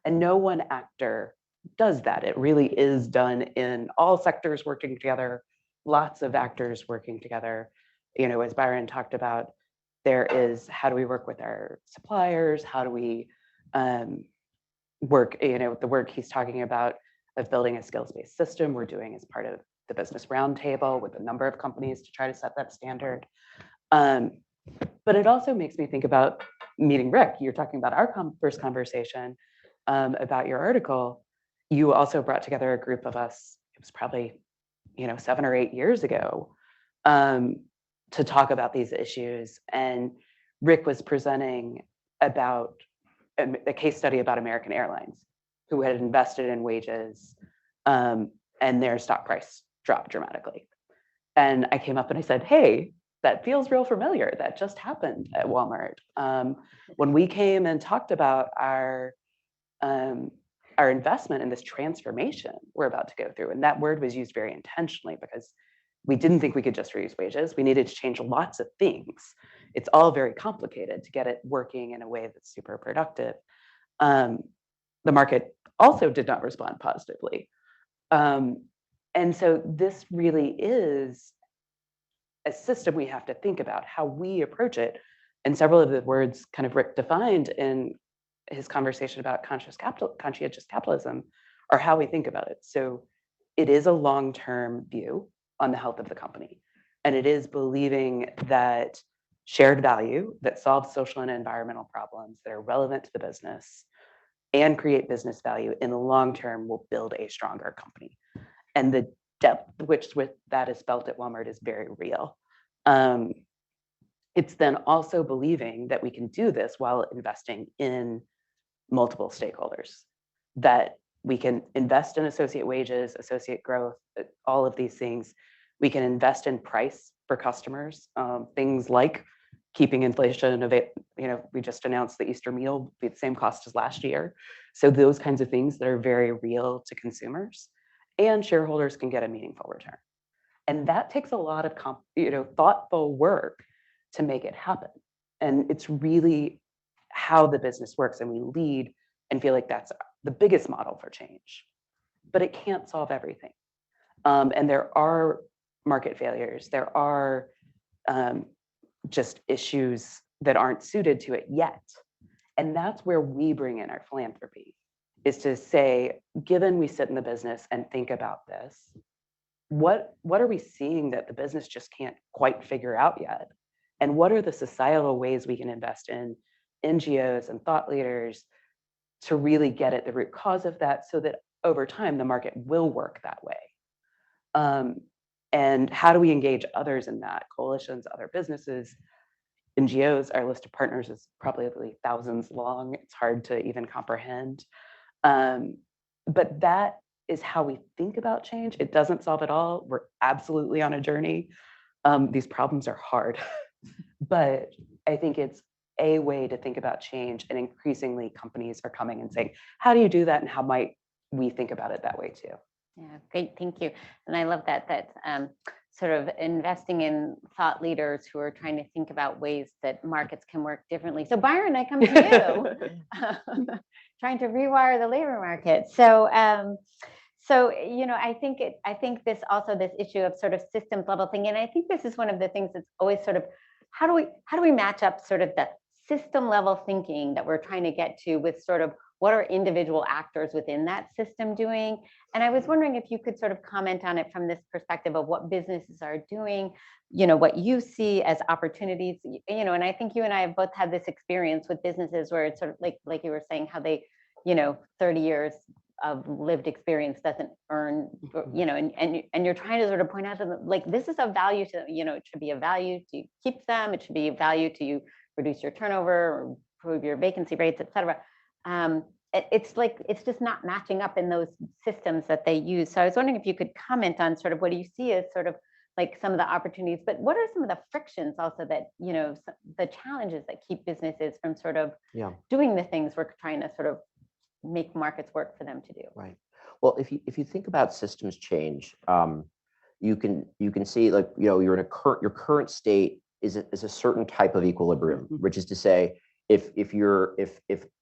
And no one actor does that. It really is done in all sectors working together, lots of actors working together. As Byron talked about, there is, how do we work with our suppliers? How do we work, the work he's talking about of building a skills-based system we're doing as part of the Business Roundtable with a number of companies to try to set that standard. But it also makes me think about meeting Rick. You're talking about our first conversation about your article. You also brought together a group of us, it was probably 7 or 8 years ago, to talk about these issues and Rick was presenting about a case study about American Airlines, who had invested in wages, and their stock price dropped dramatically. And I came up and I said, hey, that feels real familiar. That just happened at Walmart. When we came and talked about our investment in this transformation we're about to go through, and that word was used very intentionally because we didn't think we could just reduce wages. We needed to change lots of things. It's all very complicated to get it working in a way that's super productive. The market also did not respond positively. And so this really is a system we have to think about how we approach it. And several of the words kind of Rick defined in his conversation about conscientious capitalism are how we think about it. So it is a long-term view on the health of the company. And it is believing that shared value that solves social and environmental problems that are relevant to the business and create business value in the long term will build a stronger company. And the depth with that is felt at Walmart is very real. It's then also believing that we can do this while investing in multiple stakeholders, that we can invest in associate wages, associate growth, all of these things. We can invest in price for customers, things like keeping inflation, we just announced the Easter meal will be the same cost as last year. So those kinds of things that are very real to consumers, and shareholders can get a meaningful return. And that takes a lot of thoughtful work to make it happen. And it's really how the business works, and we lead and feel like that's the biggest model for change. But it can't solve everything. And there are market failures. There are just issues that aren't suited to it yet. And that's where we bring in our philanthropy, is to say, given we sit in the business and think about this, what are we seeing that the business just can't quite figure out yet? And what are the societal ways we can invest in NGOs and thought leaders to really get at the root cause of that, so that over time the market will work that way? And how do we engage others in that? Coalitions, other businesses, NGOs. Our list of partners is probably thousands long. It's hard to even comprehend. But that is how we think about change. It doesn't solve it all. We're absolutely on a journey. These problems are hard, but I think it's a way to think about change. And increasingly companies are coming and saying, how do you do that? And how might we think about it that way too? Yeah, great, thank you. And I love that sort of investing in thought leaders who are trying to think about ways that markets can work differently. So Byron, I come to you, trying to rewire the labor market. So, I think this issue of sort of systems level thinking, and I think this is one of the things that's always sort of, how do we match up sort of the system level thinking that we're trying to get to with sort of what are individual actors within that system doing? And I was wondering if you could sort of comment on it from this perspective of what businesses are doing, what you see as opportunities, and I think you and I have both had this experience with businesses where it's sort of like you were saying, how they, 30 years of lived experience doesn't earn, and you're trying to sort of point out to them, like, this is of value to, it should be a value to keep them, it should be a value to you reduce your turnover or improve your vacancy rates, et cetera. It's just not matching up in those systems that they use. So I was wondering if you could comment on sort of what do you see as sort of like some of the opportunities, but what are some of the frictions also that, the challenges that keep businesses from sort of doing the things we're trying to sort of make markets work for them to do? Right. Well, if you think about systems change, you can see, like, you're in your current state is a certain type of equilibrium, which is to say, if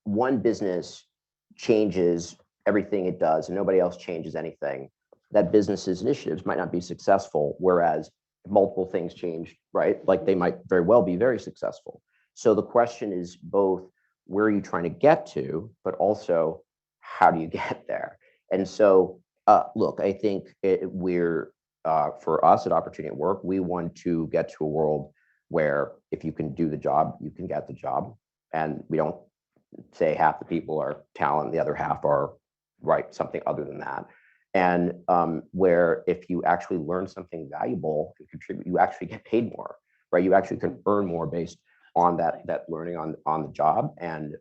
one business changes everything it does and nobody else changes anything, that business's initiatives might not be successful. Whereas if multiple things change, right, like they might very well be very successful. So the question is both, where are you trying to get to, but also how do you get there? And so, look, I think we're for us at Opportunity at Work, we want to get to a world where if you can do the job, you can get the job. And we don't say half the people are talent, the other half are something other than that. And where if you actually learn something valuable and contribute, you actually get paid more, right? You actually can earn more based on that learning on the job. And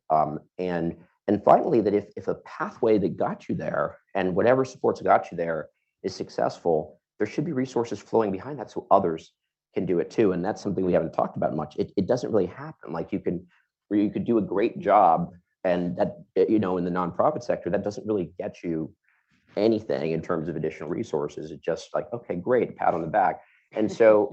finally, that if a pathway that got you there and whatever supports got you there is successful, there should be resources flowing behind that so others can do it too. And that's something we haven't talked about much. It doesn't really happen. Like you could do a great job, and that, in the nonprofit sector, that doesn't really get you anything in terms of additional resources. It's just like, okay, great, pat on the back. And so,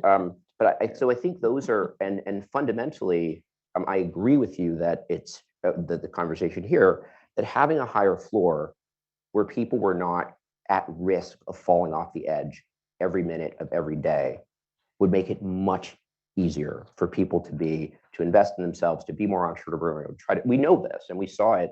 so I think those are, and fundamentally, I agree with you that it's the conversation here, that having a higher floor where people were not at risk of falling off the edge every minute of every day would make it much easier for people to invest in themselves, to be more entrepreneurial. We know this, and we saw it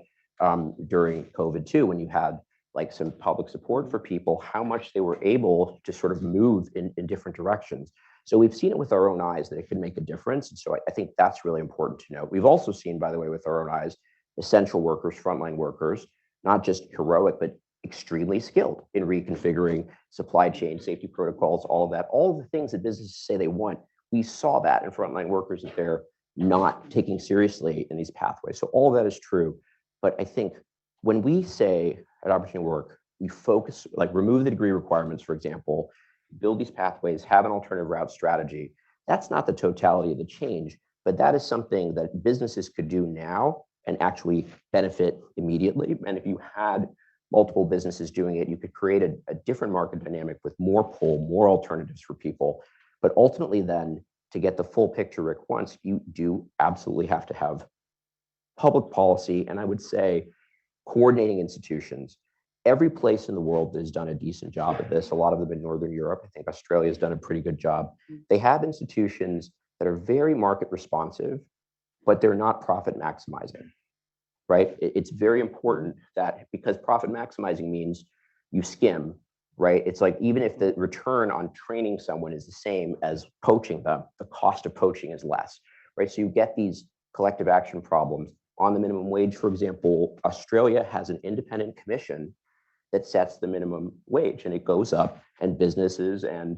during COVID too, when you had like some public support for people, how much they were able to sort of move in different directions. So we've seen it with our own eyes that it can make a difference. And so I think that's really important to note. We've also seen, by the way, with our own eyes, essential workers, frontline workers, not just heroic, but extremely skilled in reconfiguring supply chain, safety protocols, all of that, all of the things that businesses say they want. We saw that in frontline workers that they're not taking seriously in these pathways. So all of that is true. But I think when we say at Opportunity Work, we focus, like remove the degree requirements, for example, build these pathways, have an alternative route strategy. That's not the totality of the change, but that is something that businesses could do now and actually benefit immediately. And if you had multiple businesses doing it, you could create a different market dynamic with more pull, more alternatives for people. But ultimately then, to get the full picture, Rick, once you do absolutely have to have public policy, and I would say coordinating institutions. Every place in the world that has done a decent job at this, a lot of them in Northern Europe, I think Australia has done a pretty good job. They have institutions that are very market responsive, but they're not profit maximizing, right? It's very important that, because profit maximizing means you skim, right? It's like, even if the return on training someone is the same as poaching them, the cost of poaching is less, right? So you get these collective action problems. On the minimum wage, for example, Australia has an independent commission that sets the minimum wage, and it goes up, and businesses and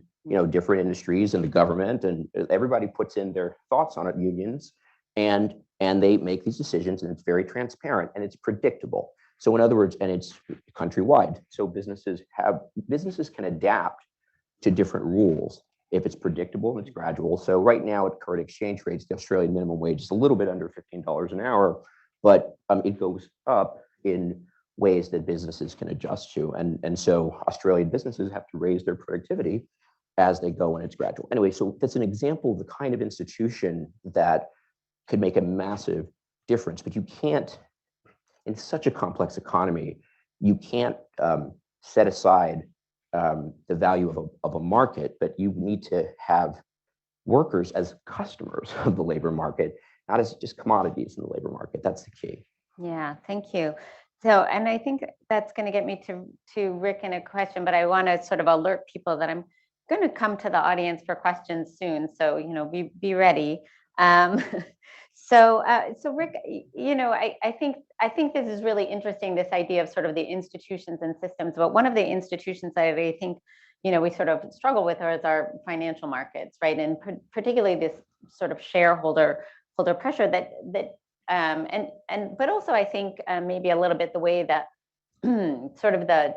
different industries and the government and everybody puts in their thoughts on it, unions, and they make these decisions, and it's very transparent and it's predictable. So in other words, and it's countrywide. So businesses can adapt to different rules if it's predictable and it's gradual. So right now at current exchange rates, the Australian minimum wage is a little bit under $15 an hour, but it goes up in ways that businesses can adjust to. And so Australian businesses have to raise their productivity as they go, and it's gradual. Anyway, so that's an example of the kind of institution that could make a massive difference. But you can't, in such a complex economy, you can't set aside the value of a market, but you need to have workers as customers of the labor market, not as just commodities in the labor market. That's the key. Yeah, thank you. So, and I think that's going to get me to Rick in a question, but I want to sort of alert people that I'm going to come to the audience for questions soon. So, be ready. So Rick, I think this is really interesting, this idea of sort of the institutions and systems. But one of the institutions that I think, we sort of struggle with is our financial markets, right? And particularly this sort of shareholder pressure but also I think maybe a little bit the way that sort of the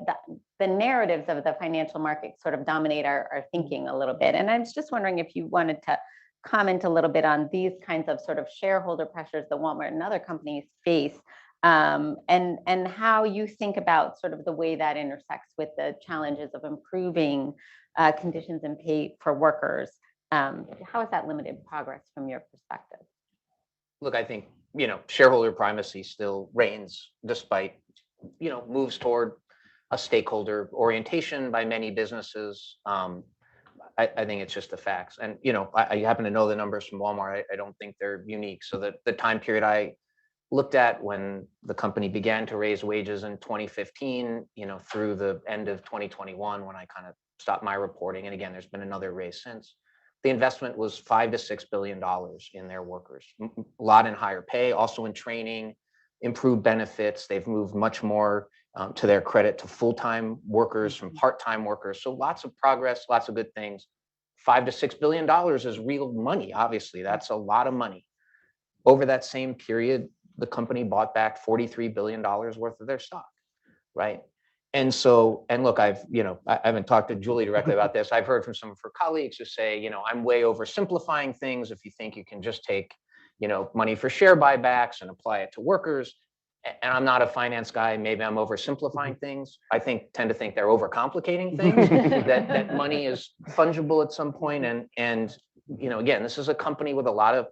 narratives of the financial market sort of dominate our thinking a little bit. And I was just wondering if you wanted to comment a little bit on these kinds of sort of shareholder pressures that Walmart and other companies face, and how you think about sort of the way that intersects with the challenges of improving conditions and pay for workers. How has that limited progress from your perspective? Look, I think, shareholder primacy still reigns despite, moves toward a stakeholder orientation by many businesses. I think it's just the facts. And, I happen to know the numbers from Walmart. I don't think they're unique. So the time period I looked at when the company began to raise wages in 2015, through the end of 2021, when I kind of stopped my reporting. And again, there's been another raise since. The investment was $5 to $6 billion in their workers, a lot in higher pay, also in training, improved benefits. They've moved much more, to their credit, to full-time workers from part-time workers. So lots of progress, lots of good things. $5 to $6 billion is real money. Obviously, that's a lot of money. over that same period, the company bought back $43 billion worth of their stock, right? And so, and look, I haven't talked to Julie directly about this. I've heard from some of her colleagues who say, I'm way oversimplifying things if you think you can just take, money for share buybacks and apply it to workers. And I'm not a finance guy. Maybe I'm oversimplifying things. I tend to think they're overcomplicating things. that money is fungible at some point. And again, this is a company with a lot of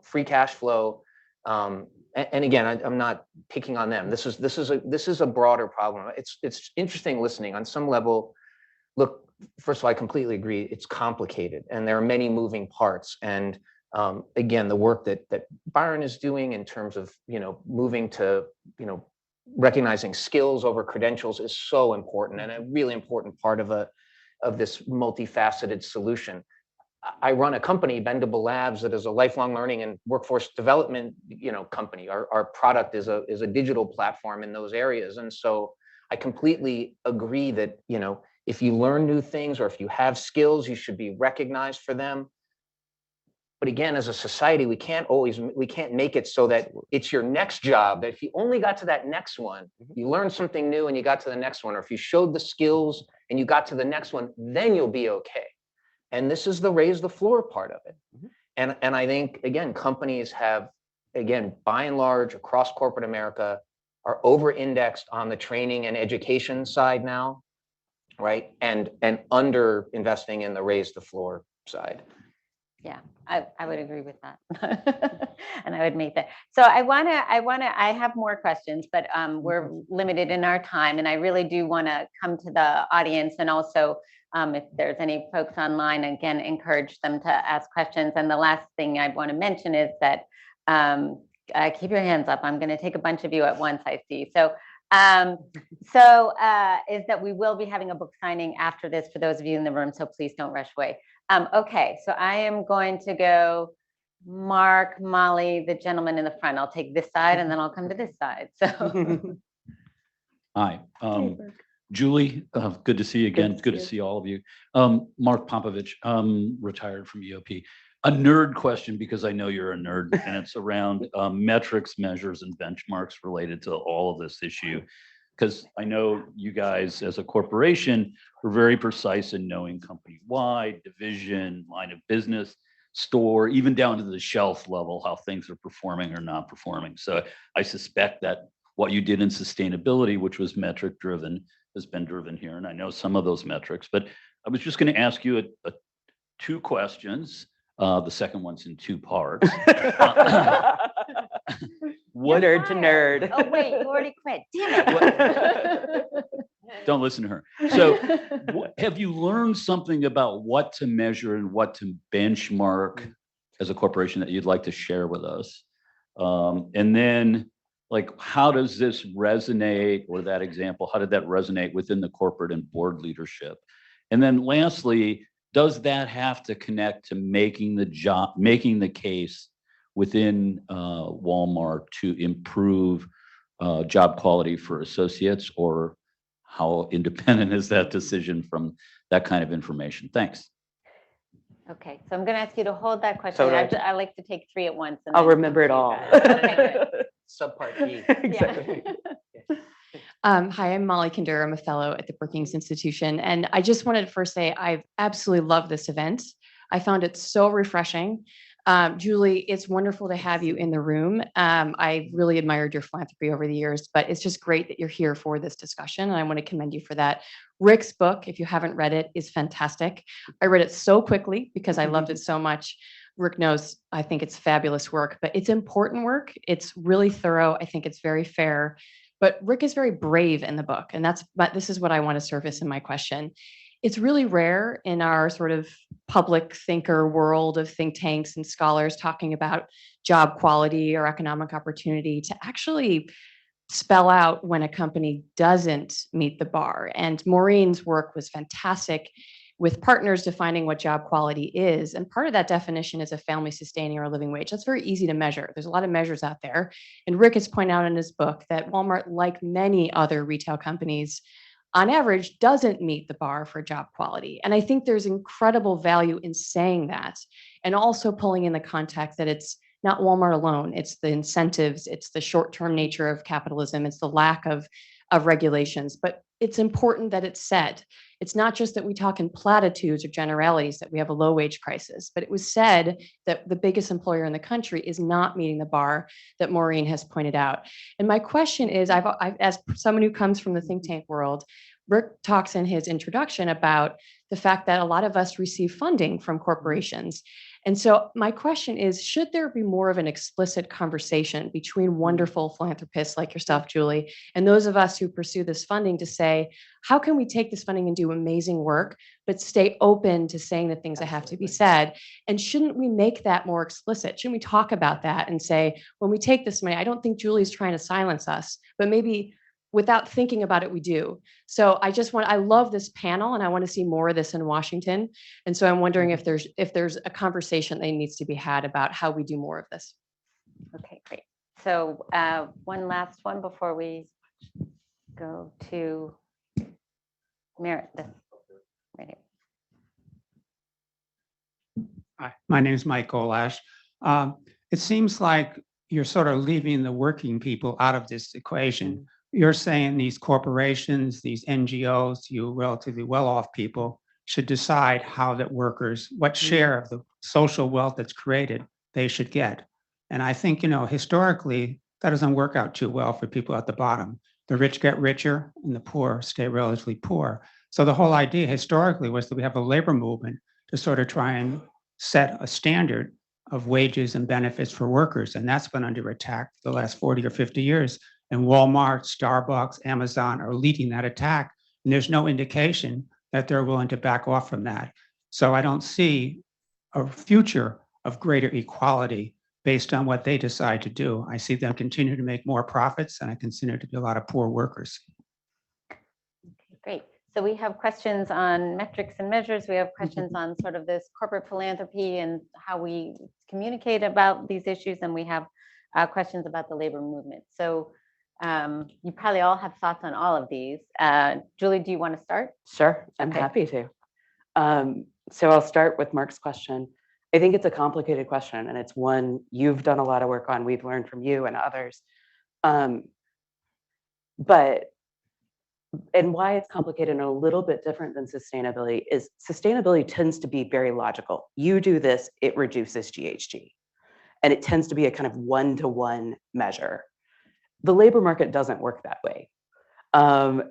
free cash flow. And again, I'm not picking on them. This is a broader problem. It's interesting listening on some level. Look, first of all, I completely agree. It's complicated, and there are many moving parts. And again, the work that Byron is doing in terms of moving to recognizing skills over credentials is so important, and a really important part of this multifaceted solution. I run a company, Bendable Labs, that is a lifelong learning and workforce development company. Our product is a digital platform in those areas, and so I completely agree that if you learn new things or if you have skills, you should be recognized for them. But again, as a society, we can't make it so that it's your next job, that if you only got to that next one, you learned something new and you got to the next one, or if you showed the skills and you got to the next one, then you'll be okay. And this is the raise the floor part of it. And I think, again, companies have, again, by and large, across corporate America, are over-indexed on the training and education side now, right? And under investing in the raise the floor side. Yeah, I would agree with that. And I would make that. So I have more questions, but we're limited in our time. And I really do want to come to the audience, and also if there's any folks online, again, encourage them to ask questions. And the last thing I want to mention is that keep your hands up. I'm going to take a bunch of you at once, I see. So is that we will be having a book signing after this for those of you in the room, so please don't rush away. Okay, so I am going to go Mark, Molly, the gentleman in the front. I'll take this side and then I'll come to this side. So Hi, Julie, good to see you again. Good to see all of you. Mark Popovich, retired from EOP. A nerd question, because I know you're a nerd, and it's around metrics, measures, and benchmarks related to all of this issue. Because I know you guys as a corporation are very precise in knowing company-wide, division, line of business, store, even down to the shelf level, how things are performing or not performing. So I suspect that what you did in sustainability, which was metric driven, has been driven here. And I know some of those metrics, but I was just going to ask you two questions. The second one's in two parts. What nerd to nerd. Oh, wait, you already quit. Damn it. Don't listen to her. So have you learned something about what to measure and what to benchmark as a corporation that you'd like to share with us? And then, how does this resonate, or that example, how did that resonate within the corporate and board leadership? And then lastly, does that have to connect to making the case within Walmart to improve job quality for associates, or how independent is that decision from that kind of information? Thanks. Okay, so I'm going to ask you to hold that question. I like to take three at once. And I'll remember it all. Okay, Subpart B. Exactly. Hi, I'm Molly Kinder. I'm a fellow at the Brookings Institution. And I just wanted to first say I've absolutely loved this event. I found it so refreshing. Julie, it's wonderful to have you in the room. I really admired your philanthropy over the years, but it's just great that you're here for this discussion. And I want to commend you for that. Rick's book, if you haven't read it, is fantastic. I read it so quickly because I loved it so much. Rick knows I think it's fabulous work, but it's important work. It's really thorough. I think it's very fair. But Rick is very brave in the book. And this is what I want to surface in my question. It's really rare in our sort of public thinker world of think tanks and scholars talking about job quality or economic opportunity to actually spell out when a company doesn't meet the bar. And Maureen's work was fantastic with partners defining what job quality is. And part of that definition is a family sustaining or a living wage. That's very easy to measure. There's a lot of measures out there. And Rick has pointed out in his book that Walmart, like many other retail companies, on average, doesn't meet the bar for job quality. And I think there's incredible value in saying that, and also pulling in the context that it's not Walmart alone. It's the incentives, it's the short-term nature of capitalism, it's the lack of regulations, but it's important that it's said. It's not just that we talk in platitudes or generalities that we have a low wage crisis, but it was said that the biggest employer in the country is not meeting the bar that Maureen has pointed out. And my question is, I've as someone who comes from the think tank world, Rick talks in his introduction about the fact that a lot of us receive funding from corporations. And so my question is, should there be more of an explicit conversation between wonderful philanthropists like yourself, Julie, and those of us who pursue this funding to say, how can we take this funding and do amazing work, but stay open to saying the things that have to be said? And shouldn't we make that more explicit? Shouldn't we talk about that and say, when we take this money, I don't think Julie's trying to silence us, but maybe without thinking about it, we do. So I love this panel and I want to see more of this in Washington. And so I'm wondering if there's a conversation that needs to be had about how we do more of this. Okay, great. So one last one before we go to Merritt. Right here. Hi, my name is Mike Golash. It seems like you're sort of leaving the working people out of this equation. You're saying these corporations, these NGOs, you relatively well-off people should decide how that workers, what share of the social wealth that's created they should get. And I think, historically, that doesn't work out too well for people at the bottom. The rich get richer and the poor stay relatively poor. So the whole idea historically was that we have a labor movement to sort of try and set a standard of wages and benefits for workers. And that's been under attack for the last 40 or 50 years. And Walmart, Starbucks, Amazon are leading that attack. And there's no indication that they're willing to back off from that. So I don't see a future of greater equality based on what they decide to do. I see them continue to make more profits, and I consider to be a lot of poor workers. Okay, great. So we have questions on metrics and measures. We have questions on sort of this corporate philanthropy and how we communicate about these issues. And we have questions about the labor movement. So you probably all have thoughts on all of these. Julie, do you want to start? Sure, I'm happy to. So I'll start with Mark's question. I think it's a complicated question, and it's one you've done a lot of work on. We've learned from you and others. And why it's complicated and a little bit different than sustainability is sustainability tends to be very logical. You do this, it reduces GHG. And it tends to be a kind of one-to-one measure. The labor market doesn't work that way. I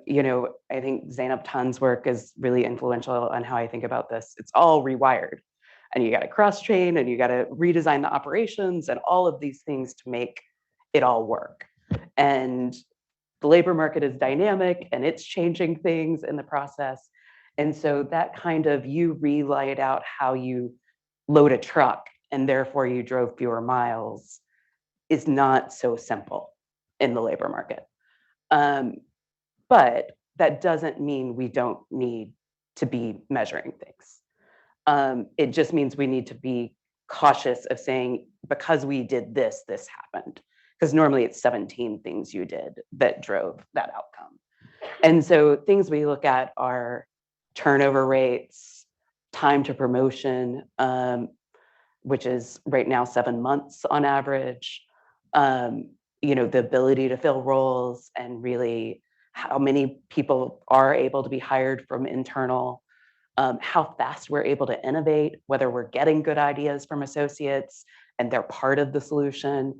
think Zainab Tan's work is really influential on how I think about this. It's all rewired. And you got to cross-train and you got to redesign the operations and all of these things to make it all work. And the labor market is dynamic and it's changing things in the process. And so that kind of, you re-laid out how you load a truck and therefore you drove fewer miles is not so simple in the labor market. But that doesn't mean we don't need to be measuring things. It just means we need to be cautious of saying, because we did this, this happened. Because normally it's 17 things you did that drove that outcome. And so things we look at are turnover rates, time to promotion, which is right now 7 months on average, the ability to fill roles and really how many people are able to be hired from internal, how fast we're able to innovate, whether we're getting good ideas from associates and they're part of the solution.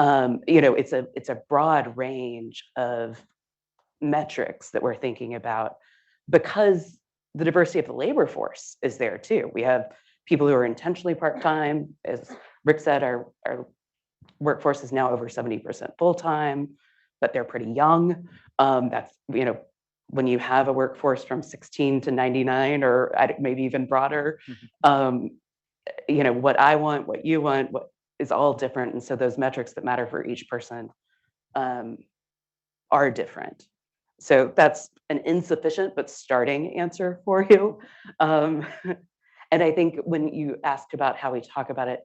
It's a broad range of metrics that we're thinking about because the diversity of the labor force is there too. We have people who are intentionally part-time. As Rick said, our workforce is now over 70% full-time, but they're pretty young. That's, when you have a workforce from 16 to 99 or maybe even broader, what I want, what you want, what is all different. And so those metrics that matter for each person are different. So that's an insufficient but starting answer for you. And I think when you asked about how we talk about it,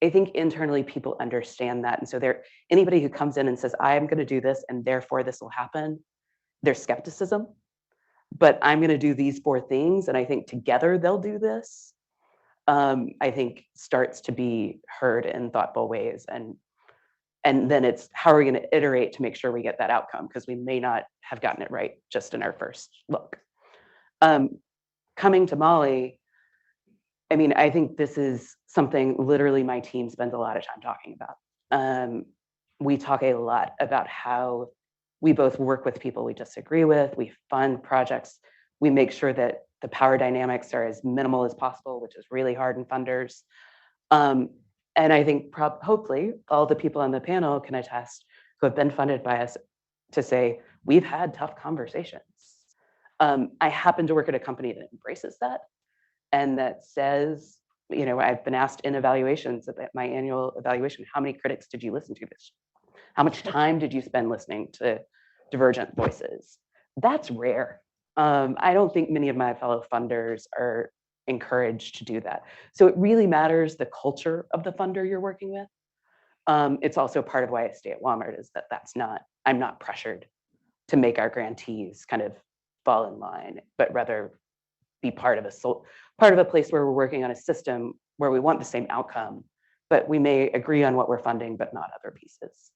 I think internally people understand that. And so anybody who comes in and says, I am going to do this and therefore this will happen, there's skepticism. But I'm going to do these 4 things and I think together they'll do this. I think starts to be heard in thoughtful ways. And then it's how are we going to iterate to make sure we get that outcome, because we may not have gotten it right just in our first look. Coming to Molly, I mean, I think this is something literally my team spends a lot of time talking about. We talk a lot about how we both work with people we disagree with, we fund projects, we make sure that the power dynamics are as minimal as possible, which is really hard in funders. And I think hopefully all the people on the panel can attest who have been funded by us to say, we've had tough conversations. I happen to work at a company that embraces that and that says, you know, I've been asked in evaluations at my annual evaluation, how many critics did you listen to this? How much time did you spend listening to divergent voices? That's rare. I don't think many of my fellow funders are encouraged to do that. So it really matters the culture of the funder you're working with. It's also part of why I stay at Walmart is that I'm not pressured to make our grantees kind of fall in line, but rather be part of a place where we're working on a system where we want the same outcome, but we may agree on what we're funding, but not other pieces.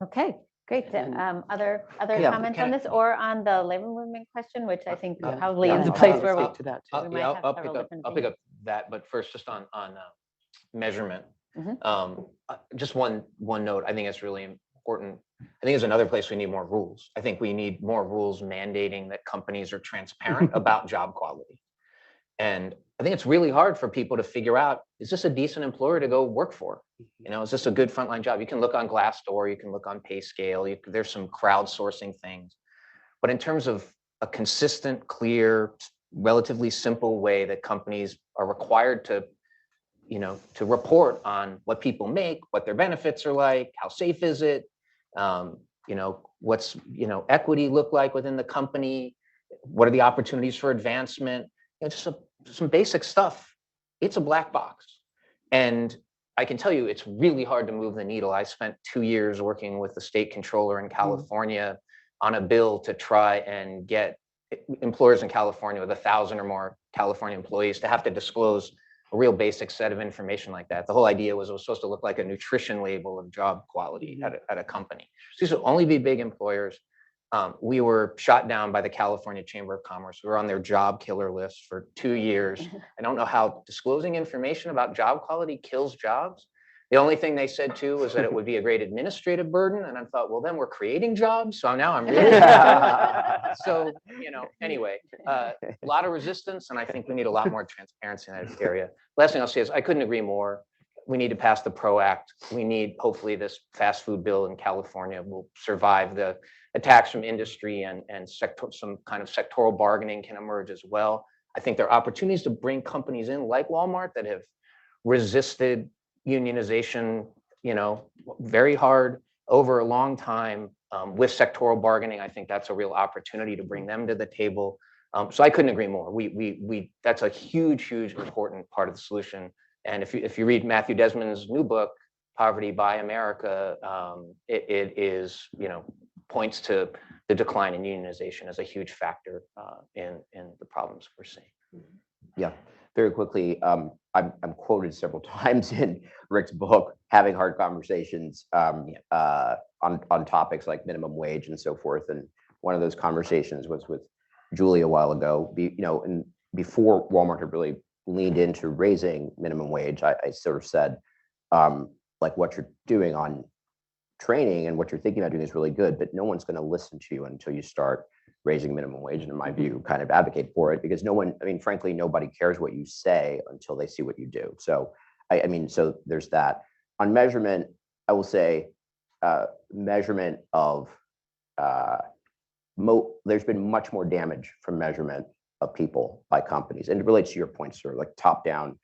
Okay, great. And- Other Yeah, comments can on I- this or on the labor movement question, which I think Yeah. probably Yeah, is a I'll place speak where to that too. we might have several different I'll pick things. up that, but first just on measurement. Mhm. Just one note, I think it's really important. I think there's another place we need more rules. I think we need more rules mandating that companies are transparent about job quality. And I think it's really hard for people to figure out, is this a decent employer to go work for? You know, is this a good frontline job? You can look on Glassdoor, you can look on PayScale, there's some crowdsourcing things. But in terms of a consistent, clear, relatively simple way that companies are required to, you know, to report on what people make, what their benefits are like, how safe is it, you know, what's, you know, equity look like within the company, what are the opportunities for advancement, you know, just some basic stuff. It's a black box. And I can tell you, it's really hard to move the needle. I spent 2 years working with the state controller in California on a bill to try and get employers in California with 1,000 or more California employees to have to disclose a real basic set of information like that. The whole idea was it was supposed to look like a nutrition label of job quality at a company. So these would only be big employers. We were shot down by the California Chamber of Commerce. We were on their job killer list for 2 years. I don't know how disclosing information about job quality kills jobs. The only thing they said too was that it would be a great administrative burden. And I thought, well, then we're creating jobs. So now I'm really, so, you know, anyway, a lot of resistance. And I think we need a lot more transparency in that area. Last thing I'll say is I couldn't agree more. We need to pass the PRO Act. We need, hopefully this fast food bill in California will survive the attacks from industry and some kind of sectoral bargaining can emerge as well. I think there are opportunities to bring companies in like Walmart that have resisted unionization, you know, very hard over a long time with sectoral bargaining. I think that's a real opportunity to bring them to the table. So I couldn't agree more. That's a huge important part of the solution. And if you read Matthew Desmond's new book, Poverty by America, it is, you know, points to the decline in unionization as a huge factor in the problems we're seeing. Yeah, very quickly, I'm quoted several times in Rick's book, having hard conversations on topics like minimum wage and so forth. And one of those conversations was with Julie a while ago. You know, and before Walmart had really leaned into raising minimum wage, I sort of said, like what you're doing on training and what you're thinking about doing is really good, but no one's going to listen to you until you start raising minimum wage. And in my view, kind of advocate for it because no one, I mean, frankly, nobody cares what you say until they see what you do. So, I mean, so there's that. On measurement, I will say measurement of, there's been much more damage from measurement of people by companies. And it relates to your point, sir, like top-down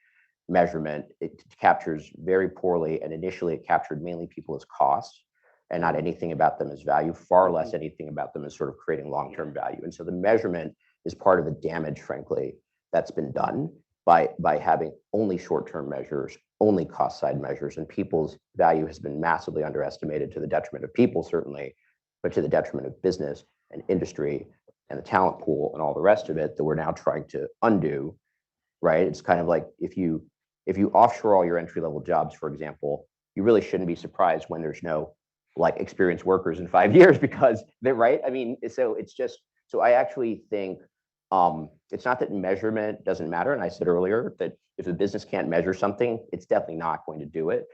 measurement, it captures very poorly. And initially it captured mainly people as costs and not anything about them as value, far less anything about them as sort of creating long-term value. And so the measurement is part of the damage, frankly, that's been done by having only short-term measures, only cost-side measures, and people's value has been massively underestimated to the detriment of people, certainly, but to the detriment of business and industry and the talent pool and all the rest of it that we're now trying to undo, right? It's kind of like if you offshore all your entry-level jobs, for example, you really shouldn't be surprised when there's no like experienced workers in 5 years because they're right. I mean, so it's just, so I actually think it's not that measurement doesn't matter. And I said earlier that if the business can't measure something, it's definitely not going to do it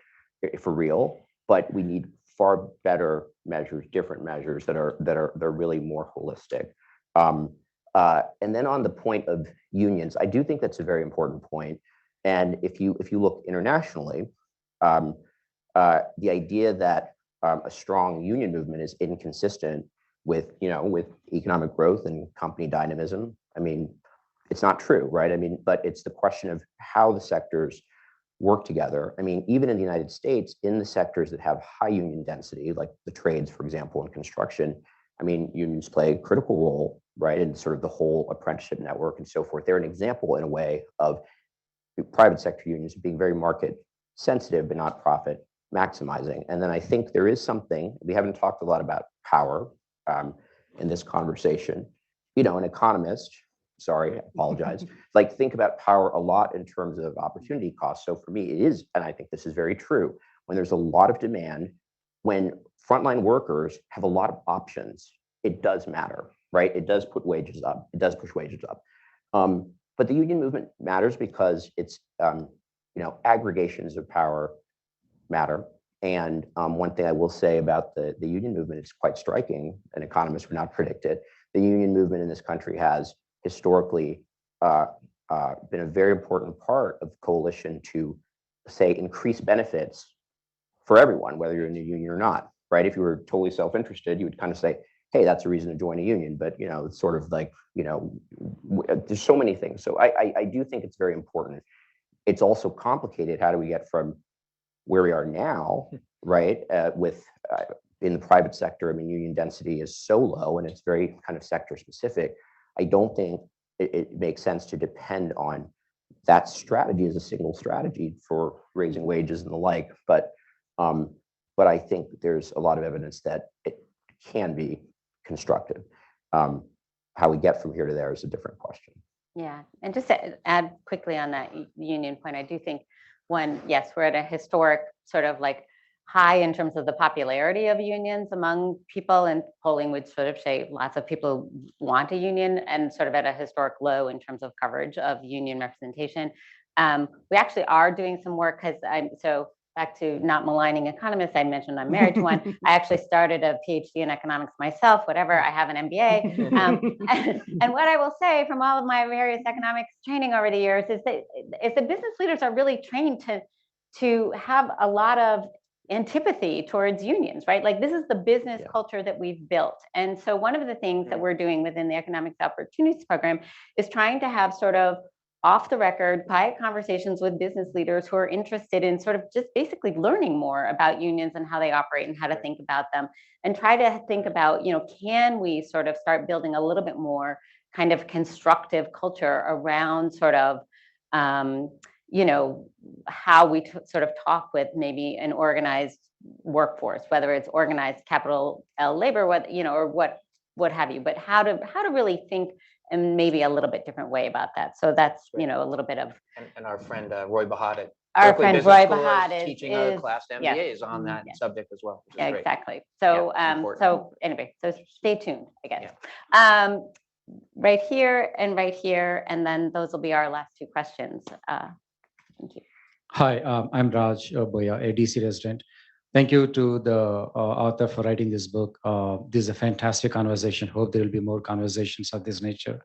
for real. But we need far better measures, different measures that are really more holistic. And then on the point of unions, I do think that's a very important point. And if you look internationally, the idea that a strong union movement is inconsistent with economic growth and company dynamism, I mean, it's not true, right? I mean, but it's the question of how the sectors work together. I mean, even in the United States, in the sectors that have high union density, like the trades, for example, in construction, I mean, unions play a critical role, right, in sort of the whole apprenticeship network and so forth. They're an example, in a way, of private sector unions being very market sensitive, but not profit maximizing. And then I think there is something, we haven't talked a lot about power in this conversation. An economist, sorry, I apologize, like think about power a lot in terms of opportunity cost. So for me, it is, and I think this is very true, when there's a lot of demand, when frontline workers have a lot of options, it does matter, right? It does put wages up. It does push wages up. But the union movement matters because it's, aggregations of power matter. And one thing I will say about the union movement, it's quite striking, and economists would not predict it. The union movement in this country has historically been a very important part of the coalition to, say, increase benefits for everyone, whether you're in a union or not, right? If you were totally self-interested, you would kind of say, hey, that's a reason to join a union. But, it's sort of like, there's so many things. So I do think it's very important. It's also complicated. How do we get from where we are now, right, in the private sector? I mean, union density is so low and it's very kind of sector specific. I don't think it makes sense to depend on that strategy as a single strategy for raising wages and the like. But I think there's a lot of evidence that it can be constructive. How we get from here to there is a different question. Yeah, and just to add quickly on that union point, I do think yes, we're at a historic sort of like high in terms of the popularity of unions among people, and polling would sort of say lots of people want a union, and sort of at a historic low in terms of coverage of union representation. We actually are doing some work because back to not maligning economists, I mentioned I'm married to one. I actually started a PhD in economics myself, whatever, I have an MBA. And what I will say from all of my various economics training over the years is that business leaders are really trained to have a lot of antipathy towards unions, right? Like this is the business culture that we've built. And so one of the things that we're doing within the Economics Opportunities Program is trying to have sort of off the record, quiet conversations with business leaders who are interested in sort of just basically learning more about unions and how they operate and how to think about them, and try to think about, can we sort of start building a little bit more kind of constructive culture around sort of, how we sort of talk with maybe an organized workforce, whether it's organized capital L labor, or what have you, but how to really think in maybe a little bit different way about that. So that's, a little bit of. And our friend Roy Bahat our friend Roy Bahat is teaching a class to MBAs on that subject as well. Yeah, exactly. So, anyway, so stay tuned, I guess. Yeah. Right here, and then those will be our last two questions. Thank you. Hi, I'm Raj Boya, a DC resident. Thank you to the author for writing this book. This is a fantastic conversation. Hope there will be more conversations of this nature.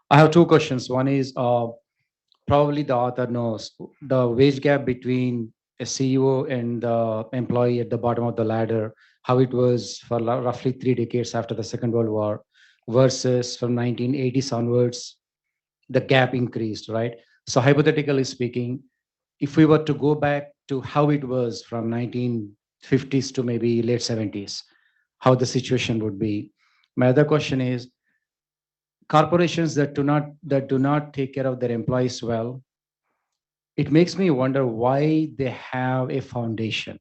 I have two questions. One is probably the author knows the wage gap between a CEO and the employee at the bottom of the ladder, how it was for roughly 3 decades after the Second World War versus from 1980s onwards, the gap increased, right? So hypothetically speaking, if we were to go back to how it was from 1950s to maybe late 70s, how the situation would be. My other question is, corporations that do not take care of their employees well, it makes me wonder why they have a foundation.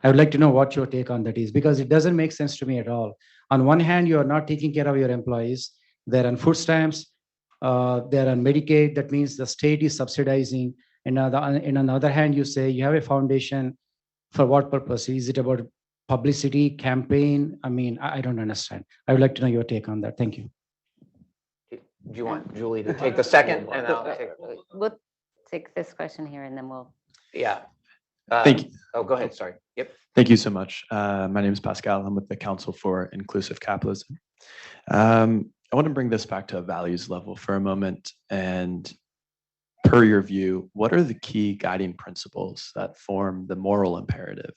I would like to know what your take on that is, because it doesn't make sense to me at all. On one hand, you are not taking care of your employees. They're on food stamps. they're on Medicaid. That means the state is subsidizing. And on the other hand, you say you have a foundation for what purpose? Is it about publicity, campaign? I mean, I don't understand. I would like to know your take on that. Thank you. Do you want Julie to take the second and I'll take? We'll take this question here and then we'll. Yeah. Thank you. Oh, go ahead. Sorry. Yep. Thank you so much. My name is Pascal. I'm with the Council for Inclusive Capitalism. I want to bring this back to a values level for a moment. And per your view, what are the key guiding principles that form the moral imperative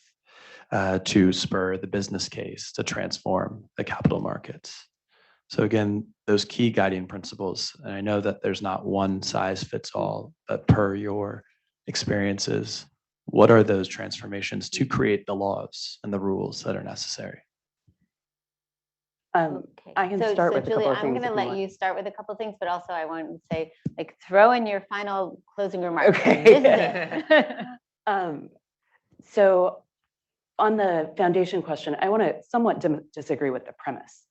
to spur the business case to transform the capital markets? So again, those key guiding principles, and I know that there's not one size fits all, but per your experiences, what are those transformations to create the laws and the rules that are necessary? I can start with a Julie, couple of I'm things. going to if you let want. you start with a couple of things, but also I want to say, like, throw in your final closing remarks. Okay. This is it. So on the foundation question, I want to somewhat disagree with the premise.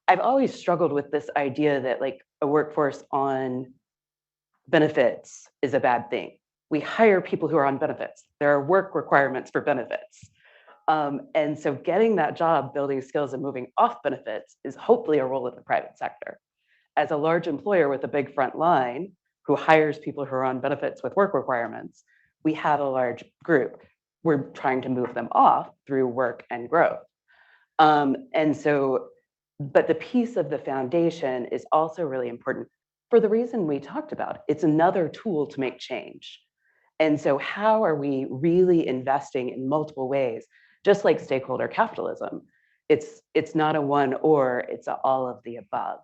I've always struggled with this idea that like a workforce on benefits is a bad thing. We hire people who are on benefits. There are work requirements for benefits. And so getting that job, building skills and moving off benefits is hopefully a role of the private sector. As a large employer with a big front line who hires people who are on benefits with work requirements, we have a large group. We're trying to move them off through work and growth. And so, but the piece of the foundation is also really important for the reason we talked about. It's another tool to make change. And so how are we really investing in multiple ways? Just like stakeholder capitalism, it's not a one or, it's a all of the above.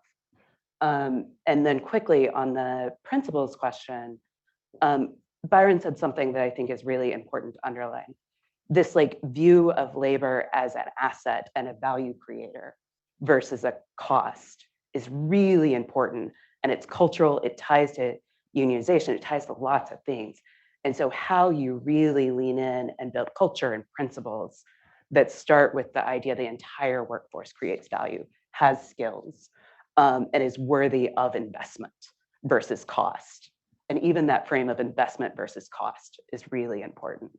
And then quickly on the principles question, Byron said something that I think is really important to underline. This like view of labor as an asset and a value creator versus a cost is really important. And it's cultural, it ties to unionization, it ties to lots of things. And so how you really lean in and build culture and principles that start with the idea the entire workforce creates value, has skills, and is worthy of investment versus cost. And even that frame of investment versus cost is really important.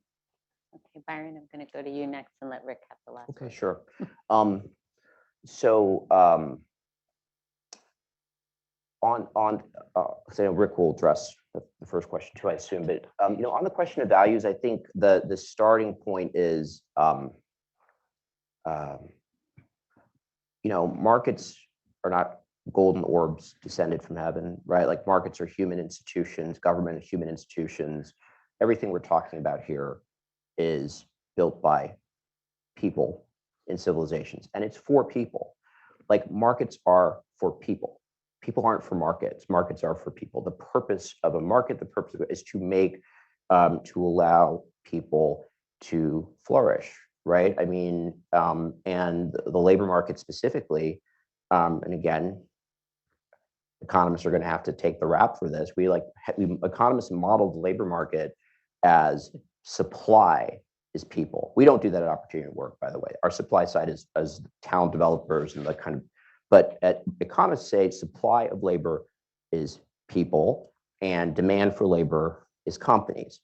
Okay, Byron, I'm going to go to you next and let Rick have the last Okay, word. sure. So say Rick will address the first question too, I assume. But you know, on the question of values, I think the starting point is you know, markets are not golden orbs descended from heaven, right? Like markets are human institutions, government is human institutions. Everything we're talking about here is built by people in civilizations, and it's for people. Like markets are for people. People aren't for markets. Markets are for people. The purpose of a market, the purpose of it is to make, to allow people to flourish, right? I mean, and the labor market specifically, and again, economists are going to have to take the rap for this. We economists modeled the labor market as supply is people. We don't do that at Opportunity to Work, by the way. Our supply side is as talent developers and the kind of, but economists say supply of labor is people and demand for labor is companies.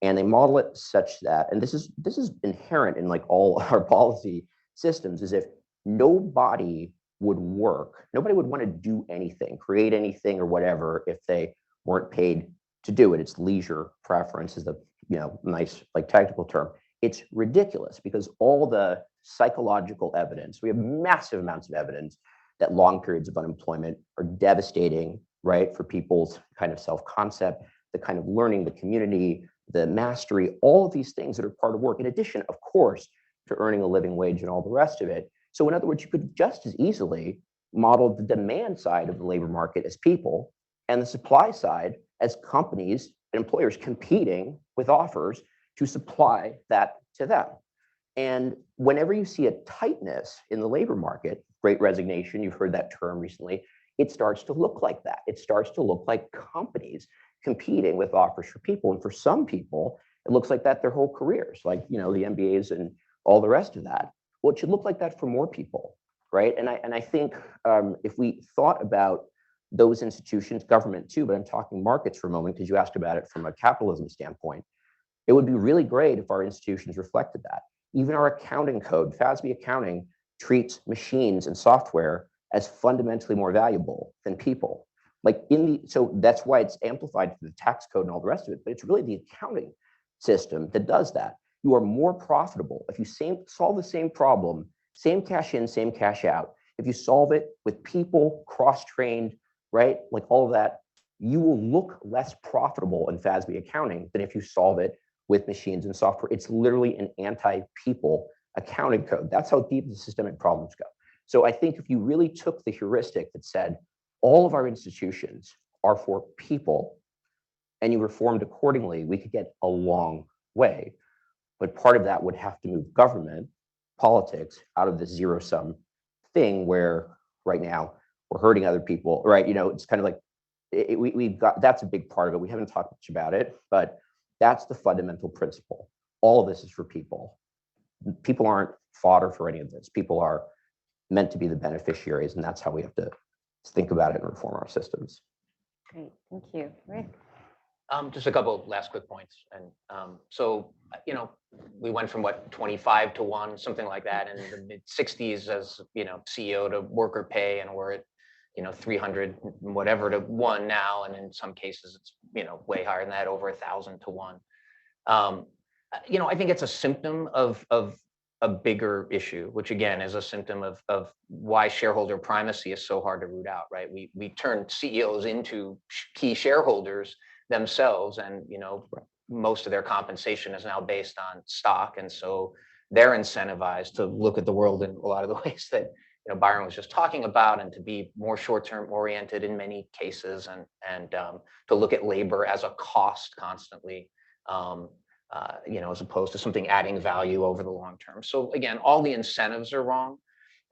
And they model it such that, and this is inherent in like all our policy systems, is if nobody would work, nobody would want to do anything, create anything or whatever if they weren't paid to do it. It's leisure preference is the, you know, nice like technical term. It's ridiculous because all the psychological evidence, we have massive amounts of evidence that long periods of unemployment are devastating, right, for people's kind of self-concept, the kind of learning, the community, the mastery, all of these things that are part of work, in addition, of course, to earning a living wage and all the rest of it. So in other words, you could just as easily model the demand side of the labor market as people and the supply side as companies and employers competing with offers to supply that to them. And whenever you see a tightness in the labor market, great resignation, you've heard that term recently, it starts to look like that. It starts to look like companies competing with offers for people. And for some people, it looks like that their whole careers, like, you know, the MBAs and all the rest of that. Well, it should look like that for more people, right? And I think if we thought about those institutions, government too, but I'm talking markets for a moment because you asked about it from a capitalism standpoint. It would be really great if our institutions reflected that. Even our accounting code, FASB accounting, treats machines and software as fundamentally more valuable than people. Like so that's why it's amplified through the tax code and all the rest of it, but it's really the accounting system that does that. You are more profitable if you solve the same problem, same cash in, same cash out. If you solve it with people, cross-trained, right? Like all of that, you will look less profitable in FASB accounting than if you solve it with machines and software. It's literally an anti-people accounting code. That's how deep the systemic problems go. So I think if you really took the heuristic that said all of our institutions are for people and you reformed accordingly, we could get a long way. But part of that would have to move government, politics out of this zero-sum thing where right now we're hurting other people, right? You know, it's kind of like we've got, that's a big part of it. We haven't talked much about it, but that's the fundamental principle. All of this is for people. People aren't fodder for any of this. People are meant to be the beneficiaries, and that's how we have to think about it and reform our systems. Great, thank you. Rick? Just a couple of last quick points. And so, you know, we went from what, 25 to 1, something like that, in the mid 60s as, you know, CEO to worker pay, and we're at, you know, 300 whatever to 1 now, and in some cases it's, you know, way higher than that, over 1,000 to 1. You know, I think it's a symptom of a bigger issue, which again is a symptom of why shareholder primacy is so hard to root out, right? We turn CEOs into key shareholders themselves, and you know, most of their compensation is now based on stock, and so they're incentivized to look at the world in a lot of the ways that, you know, Byron was just talking about, and to be more short-term oriented in many cases, and to look at labor as a cost constantly, you know, as opposed to something adding value over the long term. So again, all the incentives are wrong.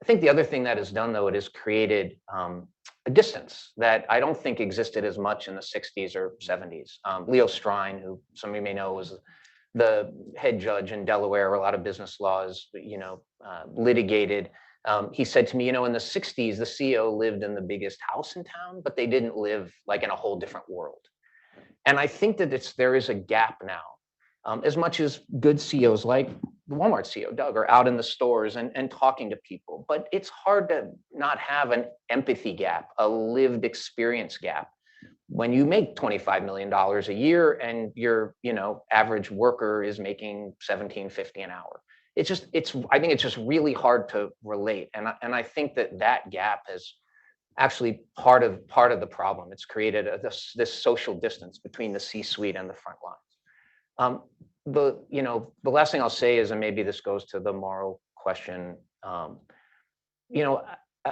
I think the other thing that is done, though, it has created a distance that I don't think existed as much in the 60s or 70s. Leo Strine, who some of you may know, was the head judge in Delaware, where a lot of business laws, you know, litigated. He said to me, you know, in the 60s, the CEO lived in the biggest house in town, but they didn't live like in a whole different world. And I think that there is a gap now. As much as good CEOs like the Walmart CEO, Doug, are out in the stores and talking to people, but it's hard to not have an empathy gap, a lived experience gap. When you make $25 million a year and your, you know, average worker is making $17.50 an hour, I think it's just really hard to relate. And I think that gap is actually part of the problem. It's created this social distance between the C-suite and the front lines. The last thing I'll say is, and maybe this goes to the moral question, you know,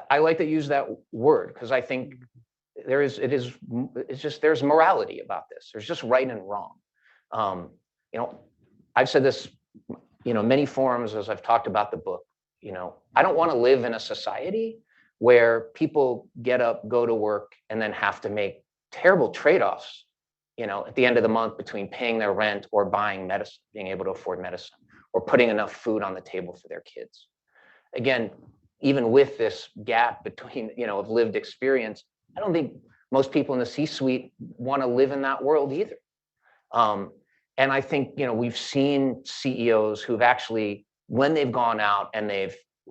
I like to use that word because I think there's morality about this. There's just right and wrong. You know, I've said this, you know, many forums as I've talked about the book. You know, I don't want to live in a society where people get up, go to work, and then have to make terrible trade-offs, you know, at the end of the month between paying their rent or buying medicine, being able to afford medicine, or putting enough food on the table for their kids. Again, even with this gap between, you know, of lived experience, I don't think most people in the C-suite want to live in that world either. And I think, you know, we've seen CEOs who've actually, when they've gone out and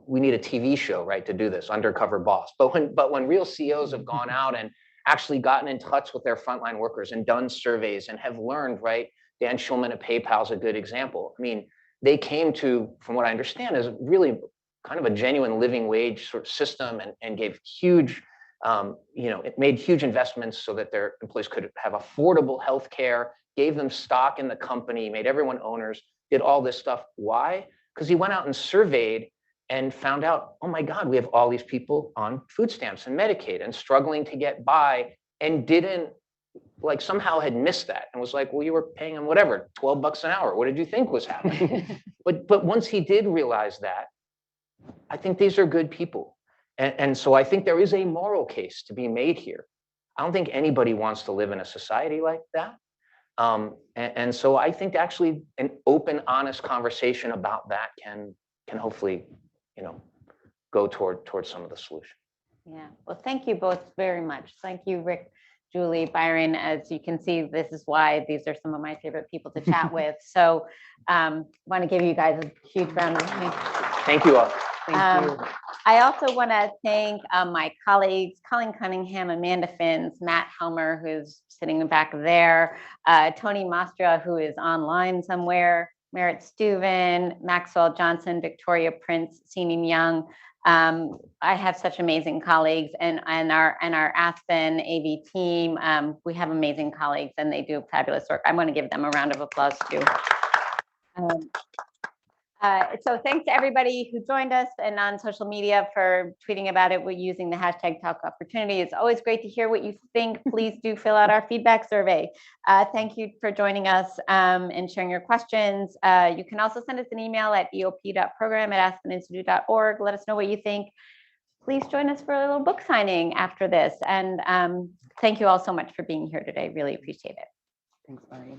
we need a TV show, right, to do this, Undercover Boss. But when real CEOs have gone out and actually gotten in touch with their frontline workers and done surveys and have learned, right? Dan Schulman at PayPal is a good example. I mean, they came to, from what I understand, is really kind of a genuine living wage sort of system, and gave huge, you know, it made huge investments so that their employees could have affordable health care, gave them stock in the company, made everyone owners, did all this stuff. Why? Because he went out and surveyed and found out, oh my God, we have all these people on food stamps and Medicaid and struggling to get by, and didn't, like, somehow had missed that and was like, well, you were paying them whatever, 12 bucks an hour. What did you think was happening? But once he did realize that, I think these are good people. And so I think there is a moral case to be made here. I don't think anybody wants to live in a society like that. And so I think actually an open, honest conversation about that can hopefully, you know, go towards some of the solution. Yeah, well, thank you both very much. Thank you, Rick, Julie, Byron. As you can see, this is why these are some of my favorite people to chat with. So want to give you guys a huge round of applause. Thank you all. Thank you. I also want to thank my colleagues, Colin Cunningham, Amanda Finns, Matt Helmer, who's sitting back there, Tony Mastra, who is online somewhere, Merritt Steuven, Maxwell Johnson, Victoria Prince, Seaning Young. I have such amazing colleagues, and our Aspen AV team. We have amazing colleagues, and they do fabulous work. I want to give them a round of applause too. So thanks to everybody who joined us and on social media for tweeting about it. We're using the hashtag Talk Opportunity. It's always great to hear what you think. Please do fill out our feedback survey. Thank you for joining us and sharing your questions. You can also send us an email at eop.program@aspeninstitute.org. Let us know what you think. Please join us for a little book signing after this. And thank you all so much for being here today. Really appreciate it. Thanks, Maureen.